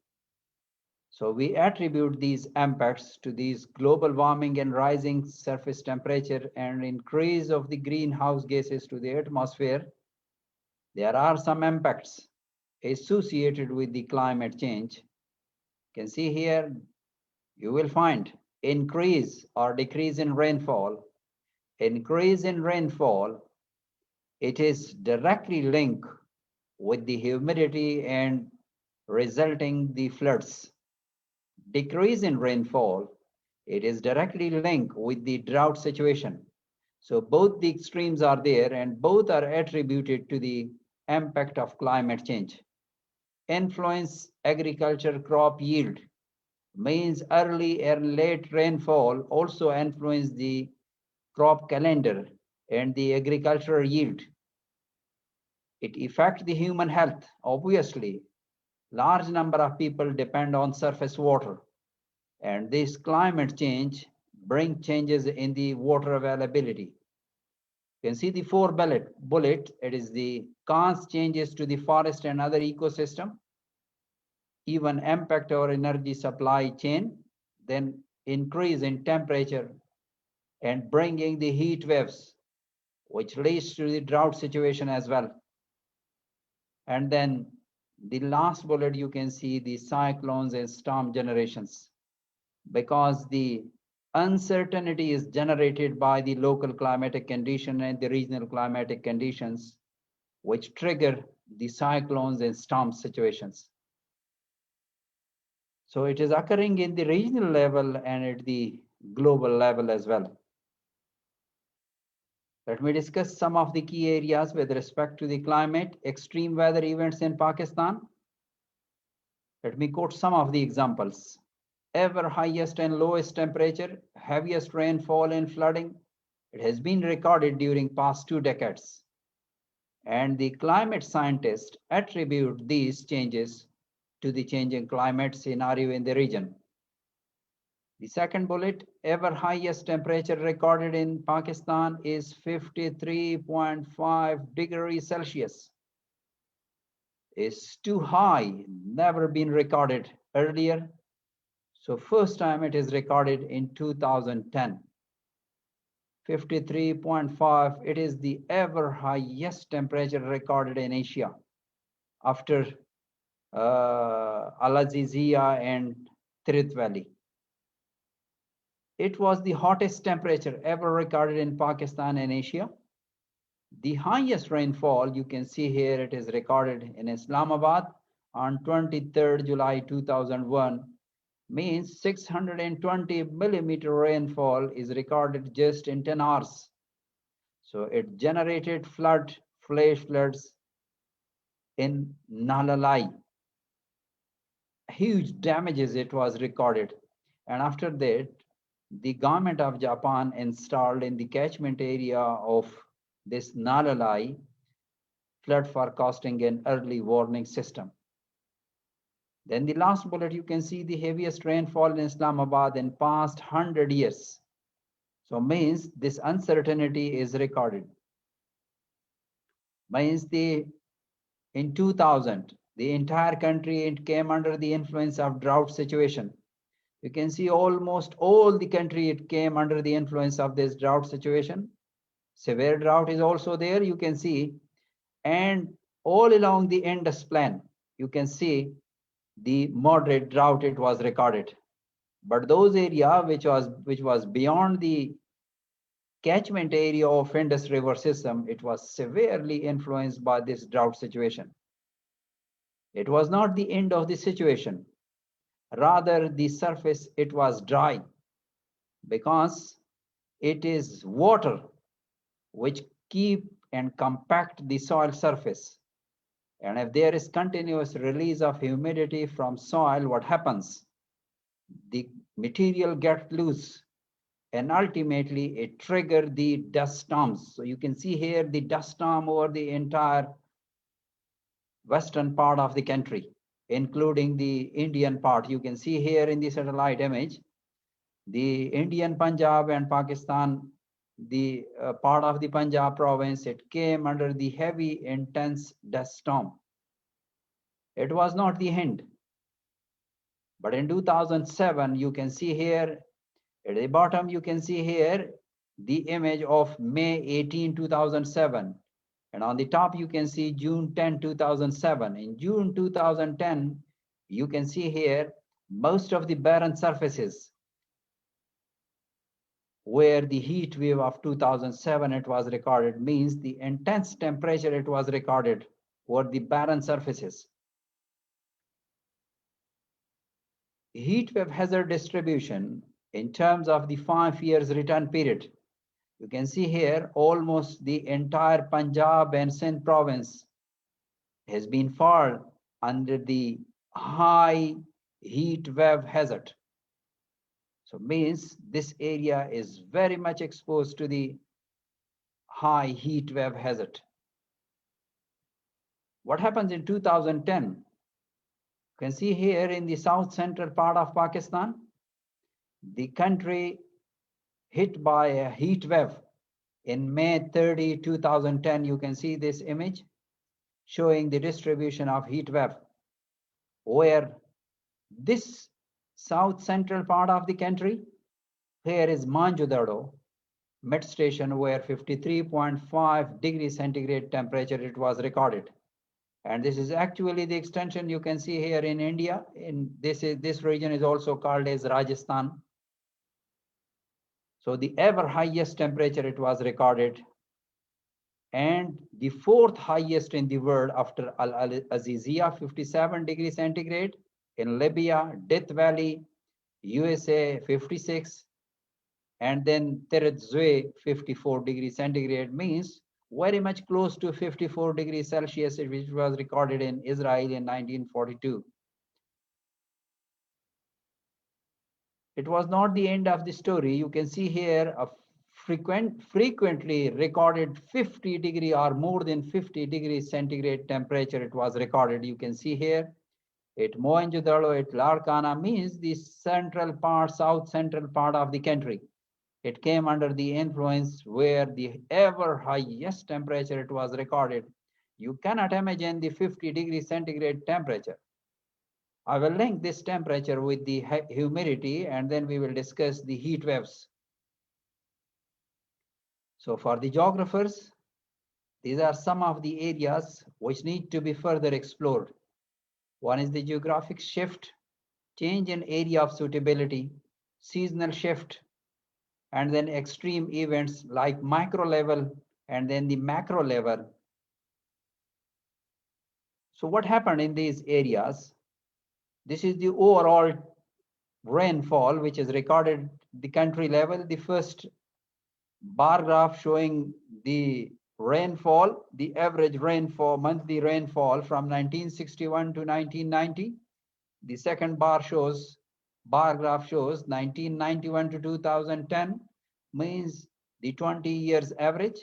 So we attribute these impacts to these global warming and rising surface temperature and increase of the greenhouse gases to the atmosphere. There are some impacts associated with the climate change. You can see here, you will find increase or decrease in rainfall. Increase in rainfall, it is directly linked with the humidity and resulting the floods. Decrease in rainfall, it is directly linked with the drought situation. So both the extremes are there and both are attributed to the impact of climate change. Influence agriculture crop yield means early and late rainfall also influence the crop calendar and the agricultural yield. It affects the human health, obviously. Large number of people depend on surface water, and this climate change brings changes in the water availability. You can see the four bullet. It is the cause changes to the forest and other ecosystem, even impact our energy supply chain, then increase in temperature and bringing the heat waves, which leads to the drought situation as well. And then the last bullet, you can see the cyclones and storm generations, because the uncertainty is generated by the local climatic condition and the regional climatic conditions, which trigger the cyclones and storm situations. So it is occurring in the regional level and at the global level as well. Let me discuss some of the key areas with respect to the climate, extreme weather events in Pakistan. Let me quote some of the examples. Ever highest and lowest temperature, heaviest rainfall and flooding. It has been recorded during past 2 decades. And the climate scientists attribute these changes to the changing climate scenario in the region. The second bullet, ever highest temperature recorded in Pakistan is 53.5 degrees Celsius. It's too high, never been recorded earlier. So first time it is recorded in 2010. 53.5, it is the ever highest temperature recorded in Asia after Al-Azizia and Tirith Valley. It was the hottest temperature ever recorded in Pakistan and Asia. The highest rainfall you can see here, it is recorded in Islamabad on 23rd July 2001, means 620 millimeter rainfall is recorded just in 10 hours. So it generated flash floods in Nalalai. Huge damages it was recorded. And after that, the government of Japan installed in the catchment area of this Nalalai flood forecasting and early warning system. Then the last bullet, you can see the heaviest rainfall in Islamabad in past 100 years. So means this uncertainty is recorded. Means in 2000, the entire country it came under the influence of drought situation. You can see almost all the country it came under the influence of this drought situation. Severe drought is also there, you can see. And all along the Indus Plain, you can see the moderate drought it was recorded. But those area which was beyond the catchment area of Indus River system, it was severely influenced by this drought situation. It was not the end of the situation. Rather, the surface, it was dry because it is water which keep and compact the soil surface. And if there is continuous release of humidity from soil, what happens? The material gets loose and ultimately it triggers the dust storms. So you can see here the dust storm over the entire western part of the country, including the Indian part. You can see here in the satellite image, the Indian Punjab and Pakistan, the part of the Punjab province, it came under the heavy, intense dust storm. It was not the end. But in 2007, you can see here, at the bottom, you can see here the image of May 18, 2007. And on the top, you can see June 10, 2007. In June 2010, you can see here most of the barren surfaces where the heat wave of 2007 it was recorded, means the intense temperature it was recorded over the barren surfaces. Heat wave hazard distribution in terms of the 5 years return period. You can see here almost the entire Punjab and Sindh province has been fall under the high heat wave hazard. So means this area is very much exposed to the high heat wave hazard. What happens in 2010? You can see here in the south central part of Pakistan, the country hit by a heat wave in May 30, 2010. You can see this image showing the distribution of heat wave, where this south central part of the country, here is Manjudaro mid station, where 53.5 degrees centigrade temperature it was recorded. And this is actually the extension you can see here in India. In this region is also called as Rajasthan. So the ever highest temperature it was recorded, and the fourth highest in the world after Al Azizia, 57 degrees centigrade, in Libya, Death Valley, USA, 56, and then Terezue, 54 degrees centigrade, means very much close to 54 degrees Celsius, which was recorded in Israel in 1942. It was not the end of the story. You can see here a frequently recorded 50 degree or more than 50 degrees centigrade temperature it was recorded. You can see here at Mohenjo-daro, at Larkana, means the central part, south central part of the country. It came under the influence where the ever highest temperature it was recorded. You cannot imagine the 50 degrees centigrade temperature. I will link this temperature with the humidity, and then we will discuss the heat waves. So for the geographers, these are some of the areas which need to be further explored. One is the geographic shift, change in area of suitability, seasonal shift, and then extreme events like micro level and then the macro level. So what happened in these areas? This is the overall rainfall, which is recorded at the country level. The first bar graph showing the rainfall, the average rainfall, monthly rainfall from 1961 to 1990. The second bar graph shows 1991 to 2010, means the 20 years average.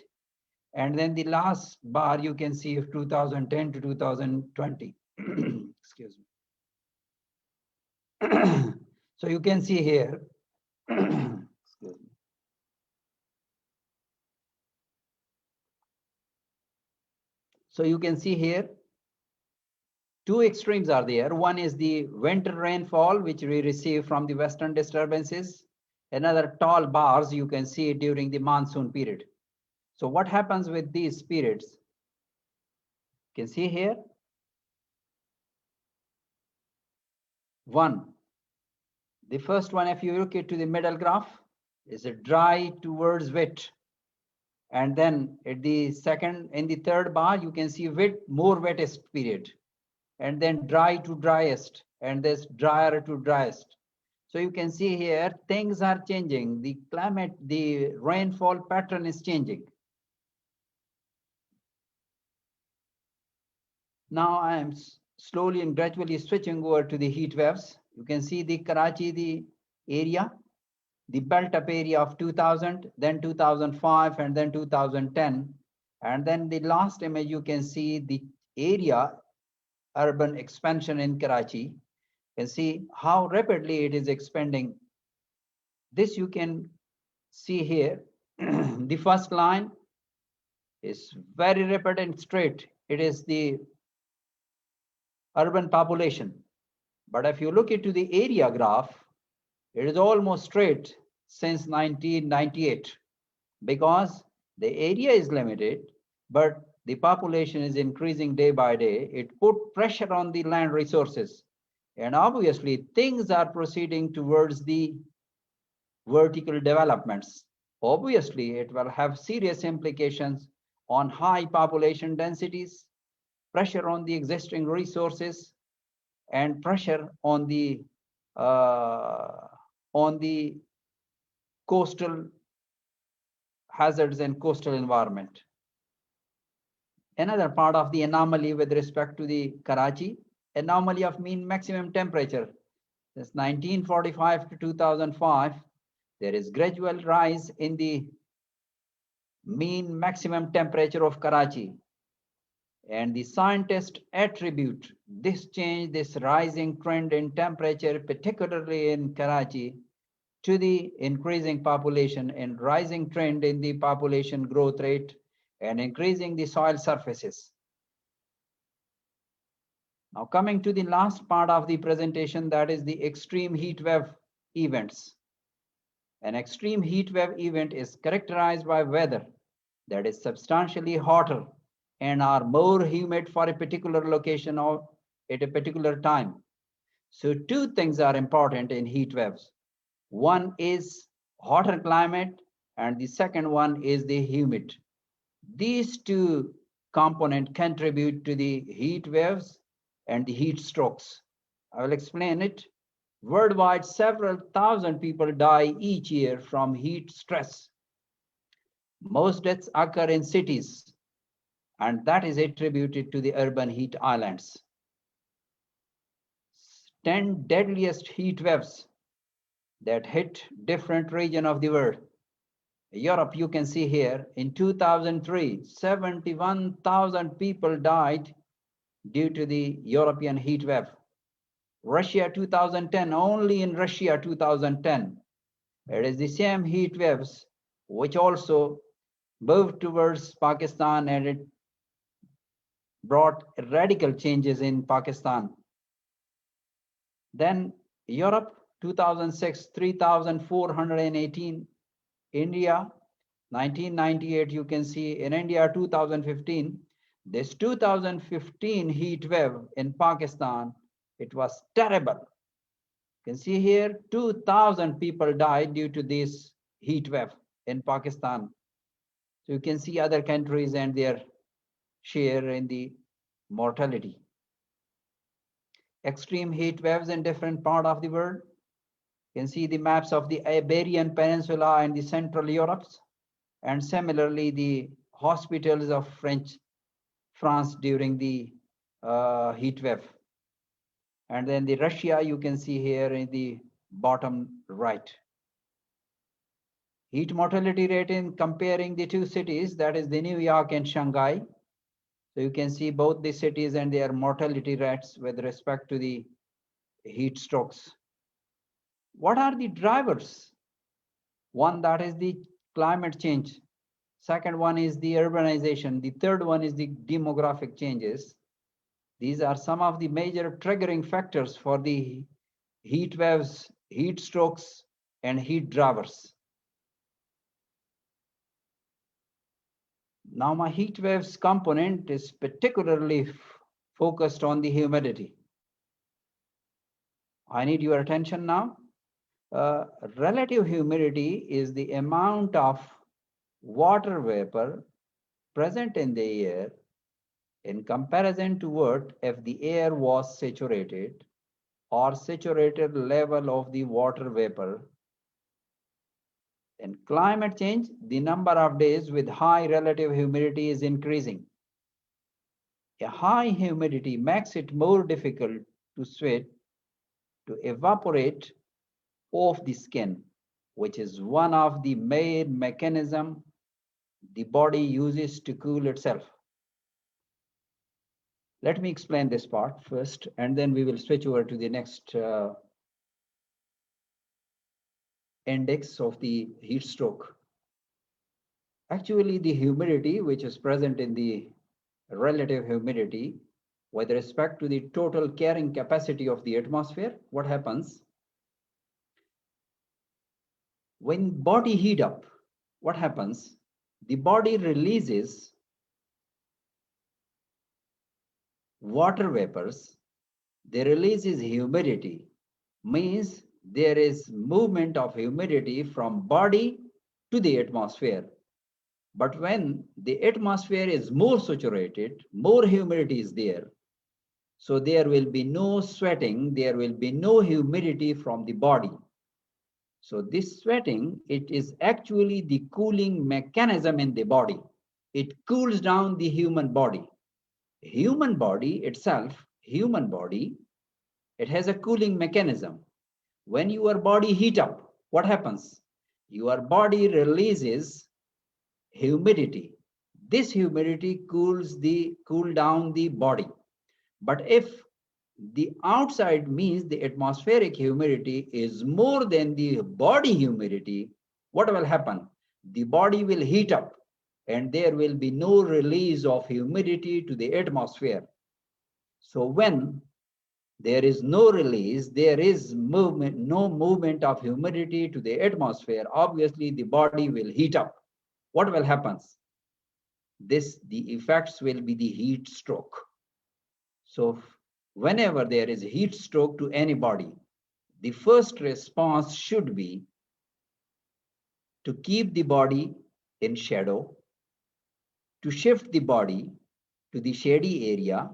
And then the last bar you can see of 2010 to 2020. Excuse me. So you can see here, excuse me. So you can see here, two extremes are there. One is the winter rainfall, which we receive from the western disturbances. Another tall bars you can see during the monsoon period. So what happens with these periods? You can see here. One, the first one, if you look at to the middle graph, is a dry towards wet. And then at the second and the third bar, you can see wet, more wettest period. And then dry to driest, and this drier to driest. So you can see here, things are changing. The climate, the rainfall pattern is changing. Now I am slowly and gradually switching over to the heat waves. You can see the Karachi, the area, the built up area of 2000, then 2005, and then 2010. And then the last image, you can see the area, urban expansion in Karachi. You can see how rapidly it is expanding. This you can see here. The first line is very rapid and straight. It is the urban population. But if you look into the area graph, it is almost straight since 1998, because the area is limited, but the population is increasing day by day. It put pressure on the land resources. And obviously, things are proceeding towards the vertical developments. Obviously, it will have serious implications on high population densities, pressure on the existing resources, and pressure on the coastal hazards and coastal environment. Another part of the anomaly with respect to the Karachi, anomaly of mean maximum temperature. Since 1945 to 2005, there is gradual rise in the mean maximum temperature of Karachi. And the scientists attribute this change, this rising trend in temperature, particularly in Karachi, to the increasing population and rising trend in the population growth rate and increasing the soil surfaces. Now coming to the last part of the presentation, that is the extreme heat wave events. An extreme heat wave event is characterized by weather that is substantially hotter and are more humid for a particular location or at a particular time. So two things are important in heat waves. One is hotter climate, and the second one is the humid. These two components contribute to the heat waves and the heat strokes. I will explain it. Worldwide, several thousand people die each year from heat stress. Most deaths occur in cities, and that is attributed to the urban heat islands. 10 deadliest heat waves that hit different regions of the world. Europe, you can see here, in 2003, 71,000 people died due to the European heat wave. Russia 2010, only in Russia 2010. It is the same heat waves which also moved towards Pakistan, and it brought radical changes in Pakistan. Then Europe 2006, 3,418. India 1998, you can see in India 2015. This 2015 heat wave in Pakistan, it was terrible. You can see here 2,000 people died due to this heat wave in Pakistan. So you can see other countries and their share in the mortality. Extreme heat waves in different part of the world. You can see the maps of the Iberian Peninsula and the Central Europe, and similarly the hospitals of France during the heat wave. And then the Russia, you can see here in the bottom right. Heat mortality rate in comparing the two cities, that is the New York and Shanghai. So you can see both the cities and their mortality rates with respect to the heat strokes. What are the drivers? One, that is the climate change. Second one is the urbanization. The third one is the demographic changes. These are some of the major triggering factors for the heat waves, heat strokes, and heat drivers. Now my heat waves component is particularly focused on the humidity. I need your attention now. Relative humidity is the amount of water vapor present in the air in comparison to what if the air was saturated or saturated level of the water vapor. In climate change, the number of days with high relative humidity is increasing. A high humidity makes it more difficult to sweat, to evaporate off the skin, which is one of the main mechanisms the body uses to cool itself. Let me explain this part first, and then we will switch over to the next index of the heat stroke. Actually, the humidity, which is present in the relative humidity, with respect to the total carrying capacity of the atmosphere, what happens? When body heat up, what happens? The body releases water vapors, they releases humidity, means there is movement of humidity from body to the atmosphere. But when the atmosphere is more saturated, more humidity is there. So there will be no sweating, there will be no humidity from the body. So this sweating, it is actually the cooling mechanism in the body. It cools down the human body. Human body itself, it has a cooling mechanism. When your body heat up, what happens? Your body releases humidity. This humidity cool down the body. But if the outside means the atmospheric humidity is more than the body humidity, what will happen? The body will heat up and there will be no release of humidity to the atmosphere. So when there is no release, there is movement, no movement of humidity to the atmosphere, obviously the body will heat up. What will happen? The effects will be the heat stroke. So whenever there is heat stroke to anybody, the first response should be to keep the body in shadow, to shift the body to the shady area,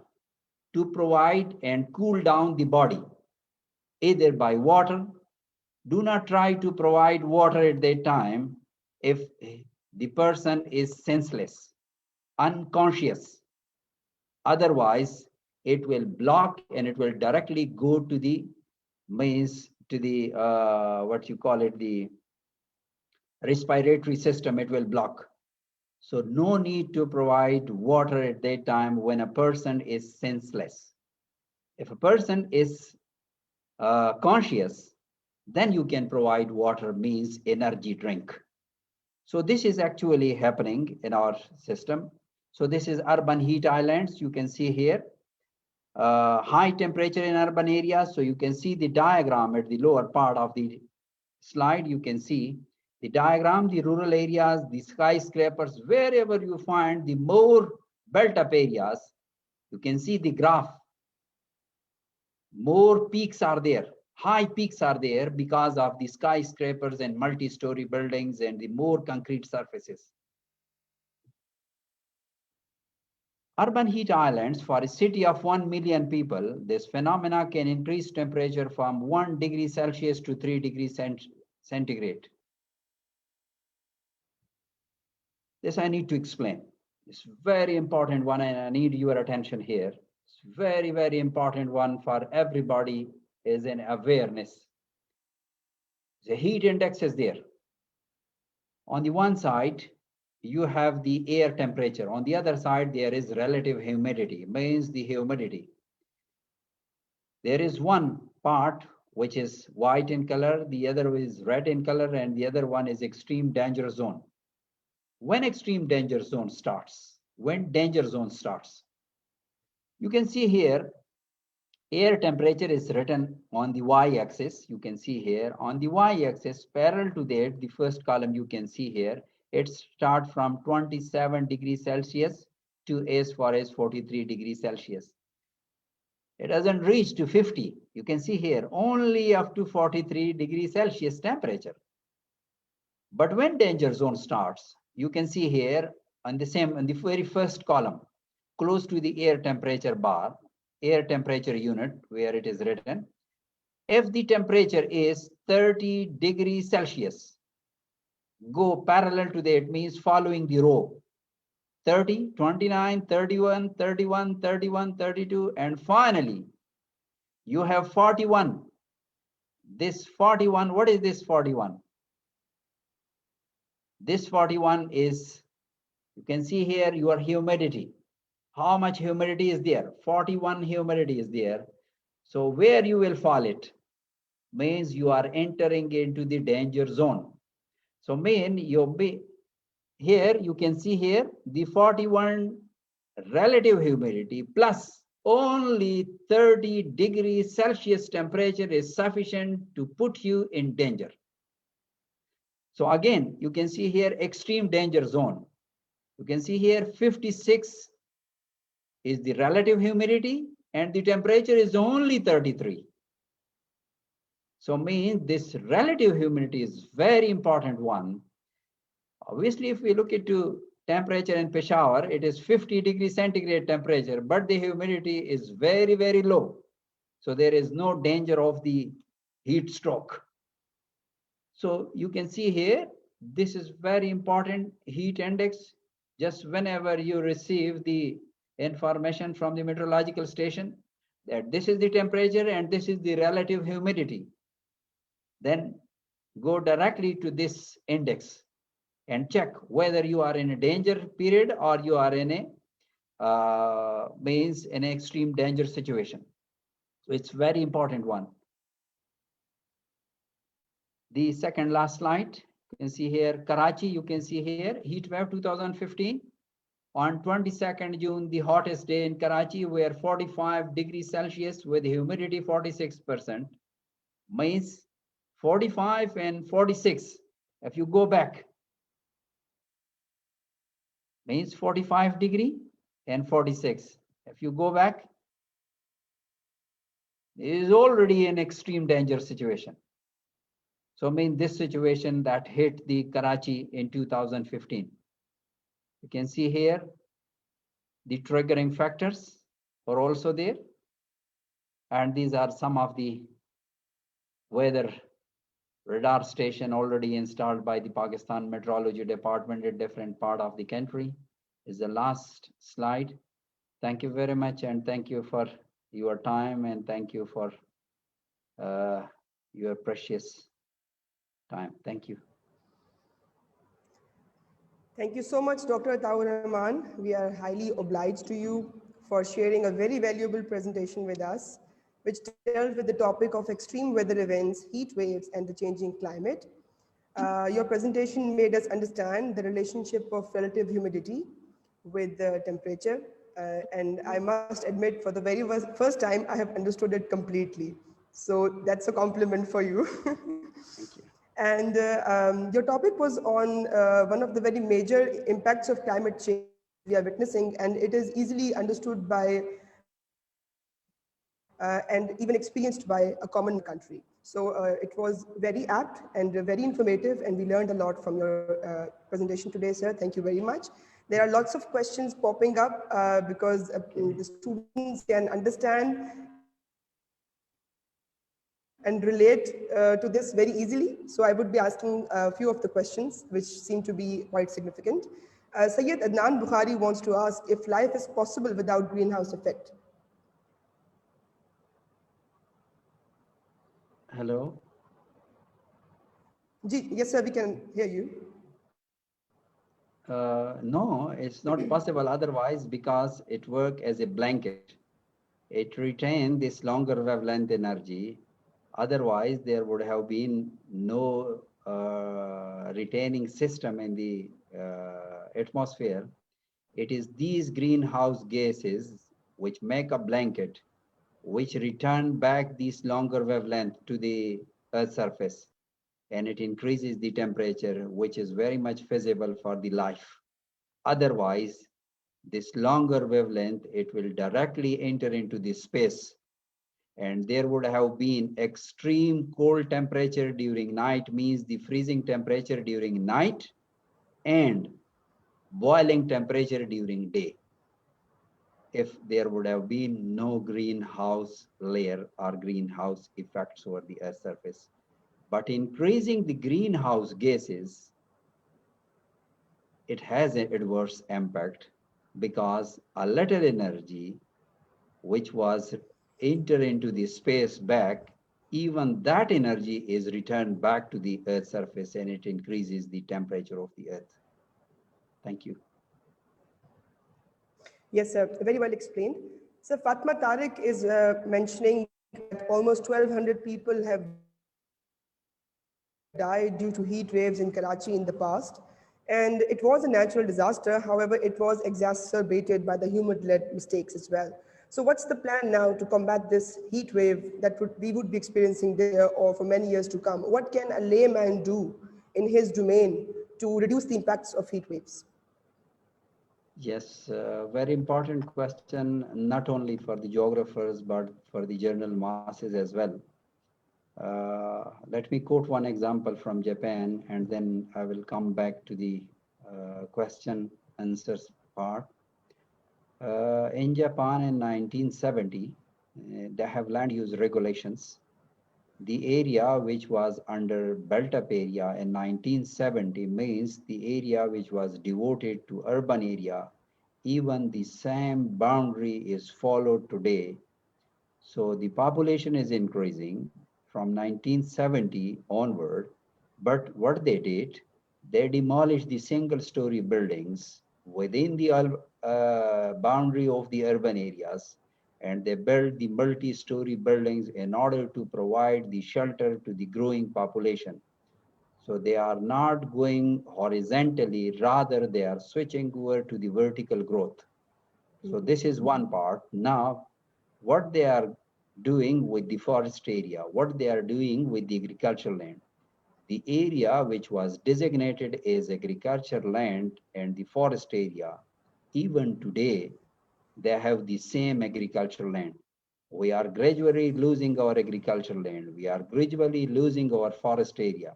to provide and cool down the body, either by water. Do not try to provide water at that time if the person is senseless, unconscious. Otherwise, it will block and it will directly go to the what you call it, the respiratory system. It will block. So no need to provide water at that time when a person is senseless. If a person is conscious, then you can provide water, means energy drink. So this is actually happening in our system. So this is urban heat islands. You can see here high temperature in urban areas. So you can see the diagram at the lower part of the slide. You can see the diagram, the rural areas, the skyscrapers, wherever you find the more built up areas, you can see the graph. More peaks are there, high peaks are there because of the skyscrapers and multi-story buildings and the more concrete surfaces. Urban heat islands for a city of 1 million people, this phenomena can increase temperature from 1 degree Celsius to 3 degrees centigrade. This I need to explain. It's very important one, and I need your attention here. It's very, very important one for everybody is an awareness. The heat index is there. On the one side, you have the air temperature. On the other side, there is relative humidity, means the humidity. There is one part which is white in color, the other is red in color, and the other one is extreme danger zone. When extreme danger zone starts, when danger zone starts, you can see here, air temperature is written on the y-axis. You can see here on the y-axis, parallel to that, the first column you can see here, it starts from 27 degrees Celsius to as far as 43 degrees Celsius. It doesn't reach to 50. You can see here only up to 43 degrees Celsius temperature. But when danger zone starts, you can see here on the very first column, close to the air temperature bar, air temperature unit where it is written, if the temperature is 30 degrees Celsius, go parallel to that, means following the row. 30, 29, 31, 31, 31, 32, and finally, you have 41. This 41, what is this 41? This 41 is, you can see here your humidity. How much humidity is there? 41 humidity is there. So where you will fall it means you are entering into the danger zone. So mean you'll be here, you can see here the 41 relative humidity plus only 30 degrees Celsius temperature is sufficient to put you in danger. So again, you can see here extreme danger zone. You can see here 56 is the relative humidity and the temperature is only 33. So means this relative humidity is very important one. Obviously, if we look into temperature in Peshawar, it is 50 degrees centigrade temperature, but the humidity is very, very low. So there is no danger of the heat stroke. So you can see here, this is very important heat index. Just whenever you receive the information from the meteorological station that this is the temperature and this is the relative humidity, then go directly to this index and check whether you are in a danger period or you are in a means in an extreme danger situation. So it's very important one. The second last slide, you can see here Karachi, you can see here heat wave 2015. On 22nd June, the hottest day in Karachi were 45 degrees Celsius with humidity 46%. Means 45 and 46. If you go back, means 45 degree and 46. If you go back, it is already an extreme danger situation. So I mean this situation that hit the Karachi in 2015. You can see here, the triggering factors are also there. And these are some of the weather radar station already installed by the Pakistan Meteorology Department at different part of the country. Is the last slide. Thank you very much, and thank you for your time, and thank you for your precious time. Thank you. Thank you so much, Dr. Ataur Rahman. We are highly obliged to you for sharing a very valuable presentation with us, which dealt with the topic of extreme weather events, heat waves, and the changing climate. Your presentation made us understand the relationship of relative humidity with the temperature. And I must admit, for the very first time, I have understood it completely. So that's a compliment for you. Thank you. And your topic was on one of the very major impacts of climate change we are witnessing, and it is easily understood by and even experienced by a common country. So it was very apt and very informative, and we learned a lot from your presentation today, sir. Thank you very much. There are lots of questions popping up because the students can understand and relate to this very easily. So I would be asking a few of the questions, which seem to be quite significant. Sayyid Adnan Bukhari wants to ask if life is possible without greenhouse effect. Hello. Yes, sir, we can hear you. No, it's not possible otherwise because it works as a blanket. It retains this longer wavelength energy. Otherwise, there would have been no retaining system in the atmosphere. It is these greenhouse gases which make a blanket, which return back this longer wavelength to the Earth's surface. And it increases the temperature, which is very much feasible for the life. Otherwise, this longer wavelength, it will directly enter into the space. And there would have been extreme cold temperature during night, means the freezing temperature during night, and boiling temperature during day, if there would have been no greenhouse layer or greenhouse effects over the Earth's surface. But increasing the greenhouse gases, it has an adverse impact because a little energy which was entered into the space back, even that energy is returned back to the Earth's surface and it increases the temperature of the Earth. Thank you. Yes, sir, very well explained. So Fatma Tariq is mentioning that almost 1,200 people have died due to heat waves in Karachi in the past. And it was a natural disaster. However, it was exacerbated by the human-led mistakes as well. So what's the plan now to combat this heat wave that we would be experiencing this year or for many years to come? What can a layman do in his domain to reduce the impacts of heat waves? Yes, very important question, not only for the geographers, but for the general masses as well. Let me quote one example from Japan, and then I will come back to the question answers part. In Japan in 1970, they have land use regulations. The area which was under built-up area in 1970 means the area which was devoted to urban area, even the same boundary is followed today. So the population is increasing from 1970 onward, but what they did, they demolished the single-story buildings within the boundary of the urban areas, and they built the multi-story buildings in order to provide the shelter to the growing population. So they are not going horizontally, rather they are switching over to the vertical growth. So this is one part. Now, what they are doing with the forest area, what they are doing with the agricultural land. The area which was designated as agricultural land and the forest area, even today, they have the same agricultural land. We are gradually losing our agricultural land. We are gradually losing our forest area.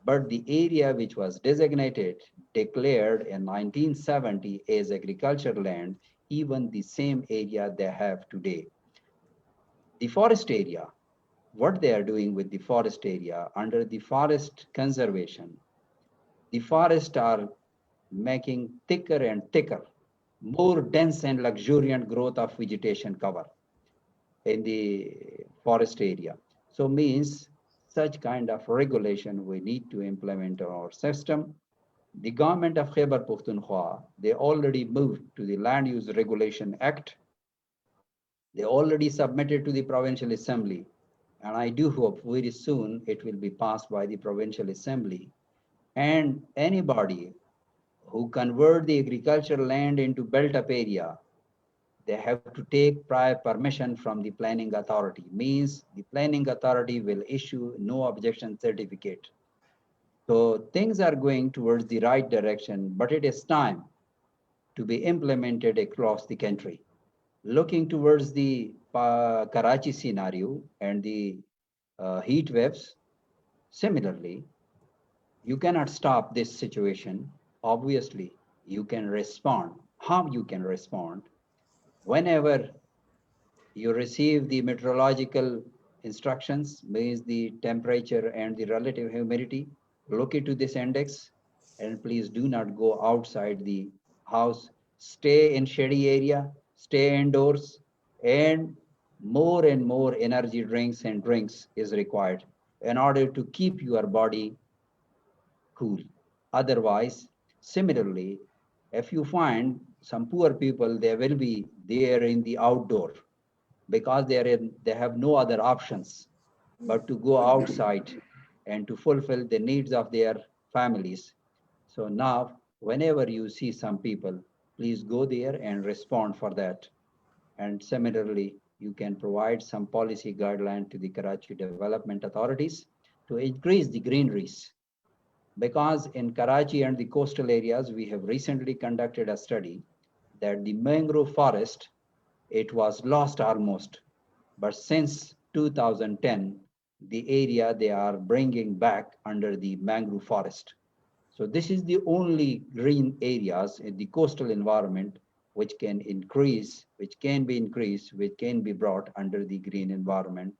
But the area which was designated, declared in 1970 as agricultural land, even the same area they have today. The forest area, what they are doing with the forest area under the forest conservation, the forests are making thicker and thicker, more dense and luxuriant growth of vegetation cover in the forest area. So means such kind of regulation we need to implement in our system. The government of Khyber Pakhtunkhwa, they already moved to the Land Use Regulation Act. They already submitted to the Provincial Assembly. And I do hope very soon it will be passed by the Provincial Assembly. And anybody who convert the agricultural land into built-up area, they have to take prior permission from the planning authority. Means the planning authority will issue no objection certificate. So things are going towards the right direction, but it is time to be implemented across the country. Looking towards the Karachi scenario and the heat waves, similarly, you cannot stop this situation. Obviously, you can respond. How you can respond? Whenever you receive the meteorological instructions, means the temperature and the relative humidity, look into this index, and please do not go outside the house. Stay in shady area, stay indoors, and more energy drinks and drinks is required in order to keep your body cool. Otherwise, similarly, if you find some poor people, they will be there in the outdoor because they have no other options but to go outside and to fulfill the needs of their families. So now, whenever you see some people, please go there and respond for that. And similarly, you can provide some policy guideline to the Karachi development authorities to increase the greeneries. Because in Karachi and the coastal areas, we have recently conducted a study that the mangrove forest, it was lost almost. But since 2010, the area they are bringing back under the mangrove forest. So this is the only green areas in the coastal environment which can increase, which can be increased, which can be brought under the green environment.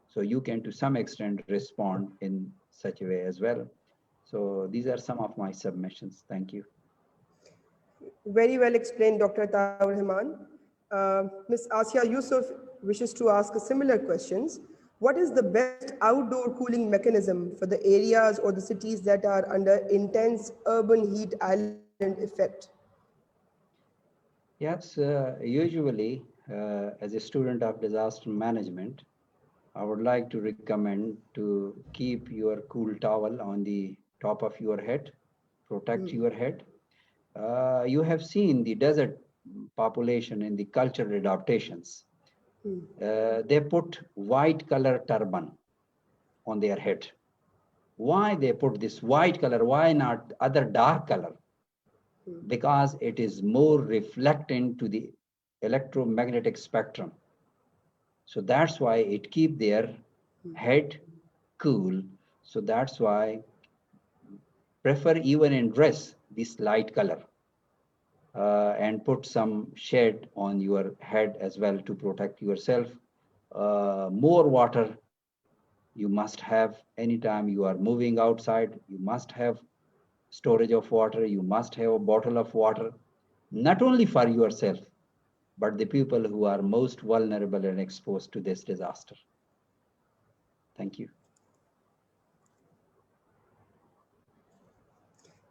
So you can to some extent respond in such a way as well. So these are some of my submissions. Thank you. Very well explained, Dr. Taur Rahman. Ms. Asia Yusuf wishes to ask a similar questions. What is the best outdoor cooling mechanism for the areas or the cities that are under intense urban heat island effect? Yes, usually as a student of disaster management, I would like to recommend to keep your cool towel on the top of your head, protect your head. You have seen the desert population in the cultural adaptations. They put white color turban on their head. Why they put this white color? Why not other dark color? Because it is more reflecting to the electromagnetic spectrum. So that's why it keep their head cool. So that's why prefer even in dress this light color and put some shade on your head as well to protect yourself. More water you must have anytime you are moving outside. You must have storage of water. You must have a bottle of water, not only for yourself, but the people who are most vulnerable and exposed to this disaster. Thank you.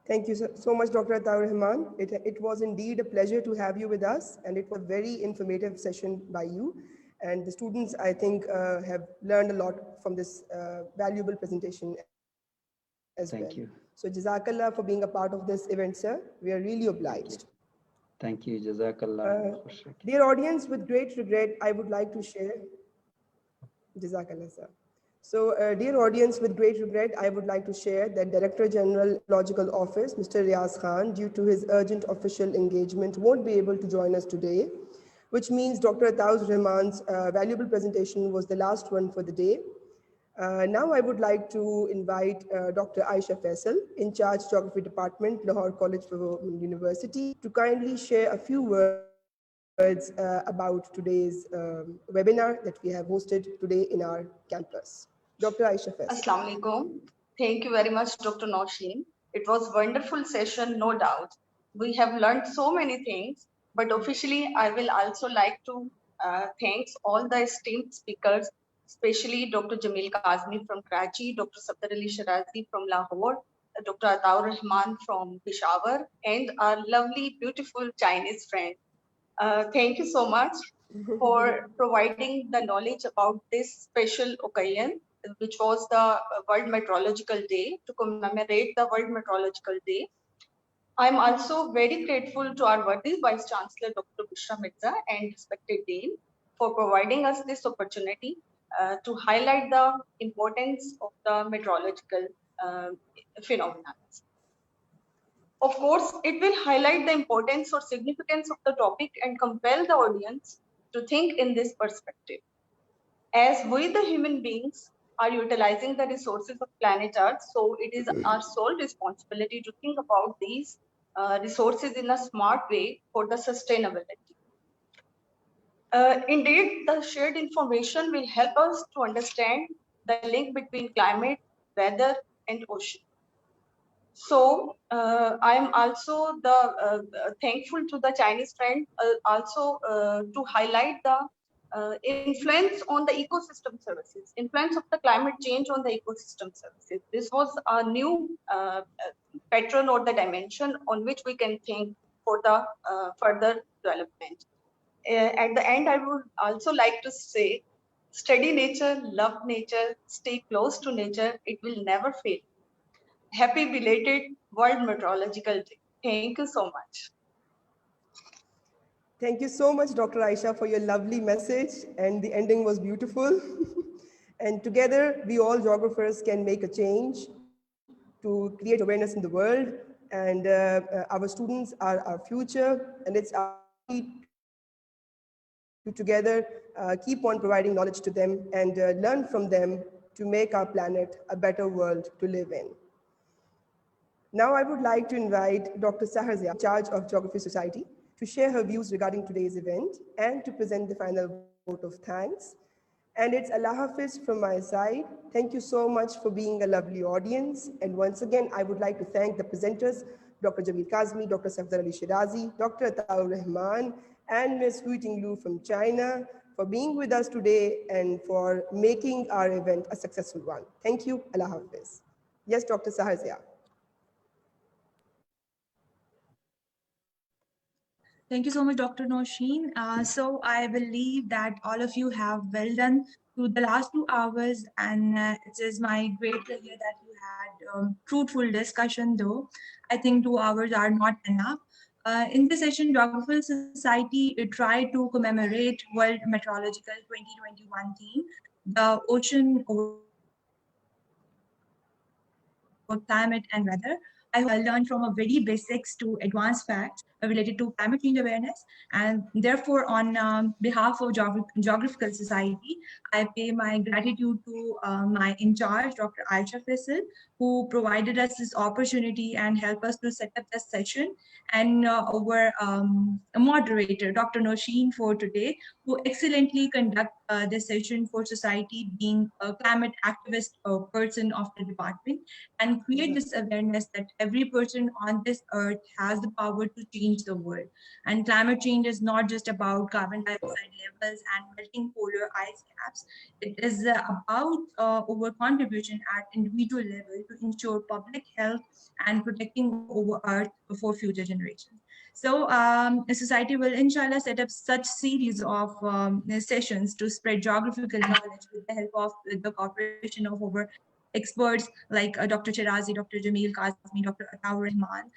Thank you so much, Dr. Taur Rahman. It was indeed a pleasure to have you with us, and it was a very informative session by you. And the students, I think, have learned a lot from this valuable presentation as well. Thank you. So Jazakallah for being a part of this event, sir. We are really obliged. Thank you, Jazakallah. Dear audience, with great regret, I would like to share. Jazakallah, sir. So, dear audience, with great regret, I would like to share that Director General Meteorological Office, Mr. Riaz Khan, due to his urgent official engagement, won't be able to join us today, which means Dr. Taur Rahman's valuable presentation was the last one for the day. Now I would like to invite Dr. Aisha Faisal, in charge Geography Department, Lahore College of University, to kindly share a few words about today's webinar that we have hosted today in our campus. Dr. Aisha Faisal. Assalamu alaikum. Thank you very much, Dr. Nausheen. It was a wonderful session, no doubt. We have learned so many things, but officially I will also like to thank all the esteemed speakers, especially Dr. Jamil Kazmi from Karachi, Dr. Safdar Ali Shirazi from Lahore, Dr. Ataur Rahman from Peshawar, and our lovely, beautiful Chinese friend. Thank you so much for providing the knowledge about this special occasion, which was the World Meteorological Day, to commemorate the World Meteorological Day. I'm also very grateful to our worthy Vice Chancellor, Dr. Bushra Mirza, and respected Dean for providing us this opportunity to highlight the importance of the meteorological phenomena. Of course, it will highlight the importance or significance of the topic and compel the audience to think in this perspective. As we, the human beings, are utilizing the resources of planet Earth, so it is our sole responsibility to think about these resources in a smart way for the sustainability. Indeed, the shared information will help us to understand the link between climate, weather, and ocean. So I am also thankful to the Chinese friend also to highlight the influence on the ecosystem services, influence of the climate change on the ecosystem services. This was a new pattern or the dimension on which we can think for the further development. At the end, I would also like to say, study nature, love nature, stay close to nature. It will never fail. Happy belated World Meteorological Day. Thank you so much. Thank you so much, Dr. Aisha, for your lovely message, and the ending was beautiful. And together, we all geographers can make a change to create awareness in the world, and our students are our future, and it's our duty to together keep on providing knowledge to them and learn from them to make our planet a better world to live in. Now I would like to invite Dr. Sahar Zia, in charge of Geography Society, to share her views regarding today's event and to present the final vote of thanks. And it's Allah Hafiz from my side. Thank you so much for being a lovely audience. And once again, I would like to thank the presenters, Dr. Jamil Kazmi, Dr. Safdar Ali Shirazi, Dr. Ataur Rahman, and Ms. Huiting Lu from China for being with us today and for making our event a successful one. Thank you. Allah Hafiz. Yes, Dr. Sahar Zia. Thank you so much, Dr. Nosheen. So I believe that all of you have well done through the last 2 hours, and it is my great pleasure that you had fruitful discussion, though. I think 2 hours are not enough. In this session, Geographical Society tried to commemorate World Meteorological 2021 theme, the ocean over climate and weather. I learned from a very basics to advanced facts related to climate change awareness. And therefore, on behalf of Geographical Society, I pay my gratitude to my in charge, Dr. Aisha Faisal, who provided us this opportunity and helped us to set up this session, and our a moderator, Dr. Nosheen, for today, who excellently conduct this session for society, being a climate activist person of the department, and create this awareness that every person on this earth has the power to change the world. And climate change is not just about carbon dioxide levels and melting polar ice caps. It is about our contribution at individual level to ensure public health and protecting our earth for future generations. So the society will inshallah set up such series of sessions to spread geographical knowledge with the help of the cooperation of our experts like Dr. Chirazi, Dr. Jamil Kazmi, Dr. Ataur Rahman,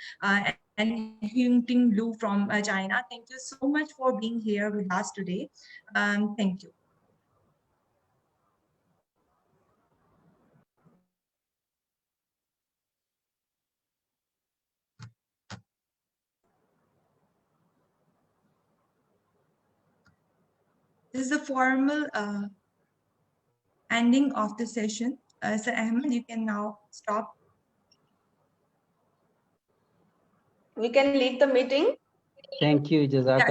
and Hyung-Ting Lu from China. Thank you so much for being here with us today. Thank you. This is the formal ending of the session. Sir Ahmed, you can now stop. We can leave the meeting. Thank you, Jazakallah.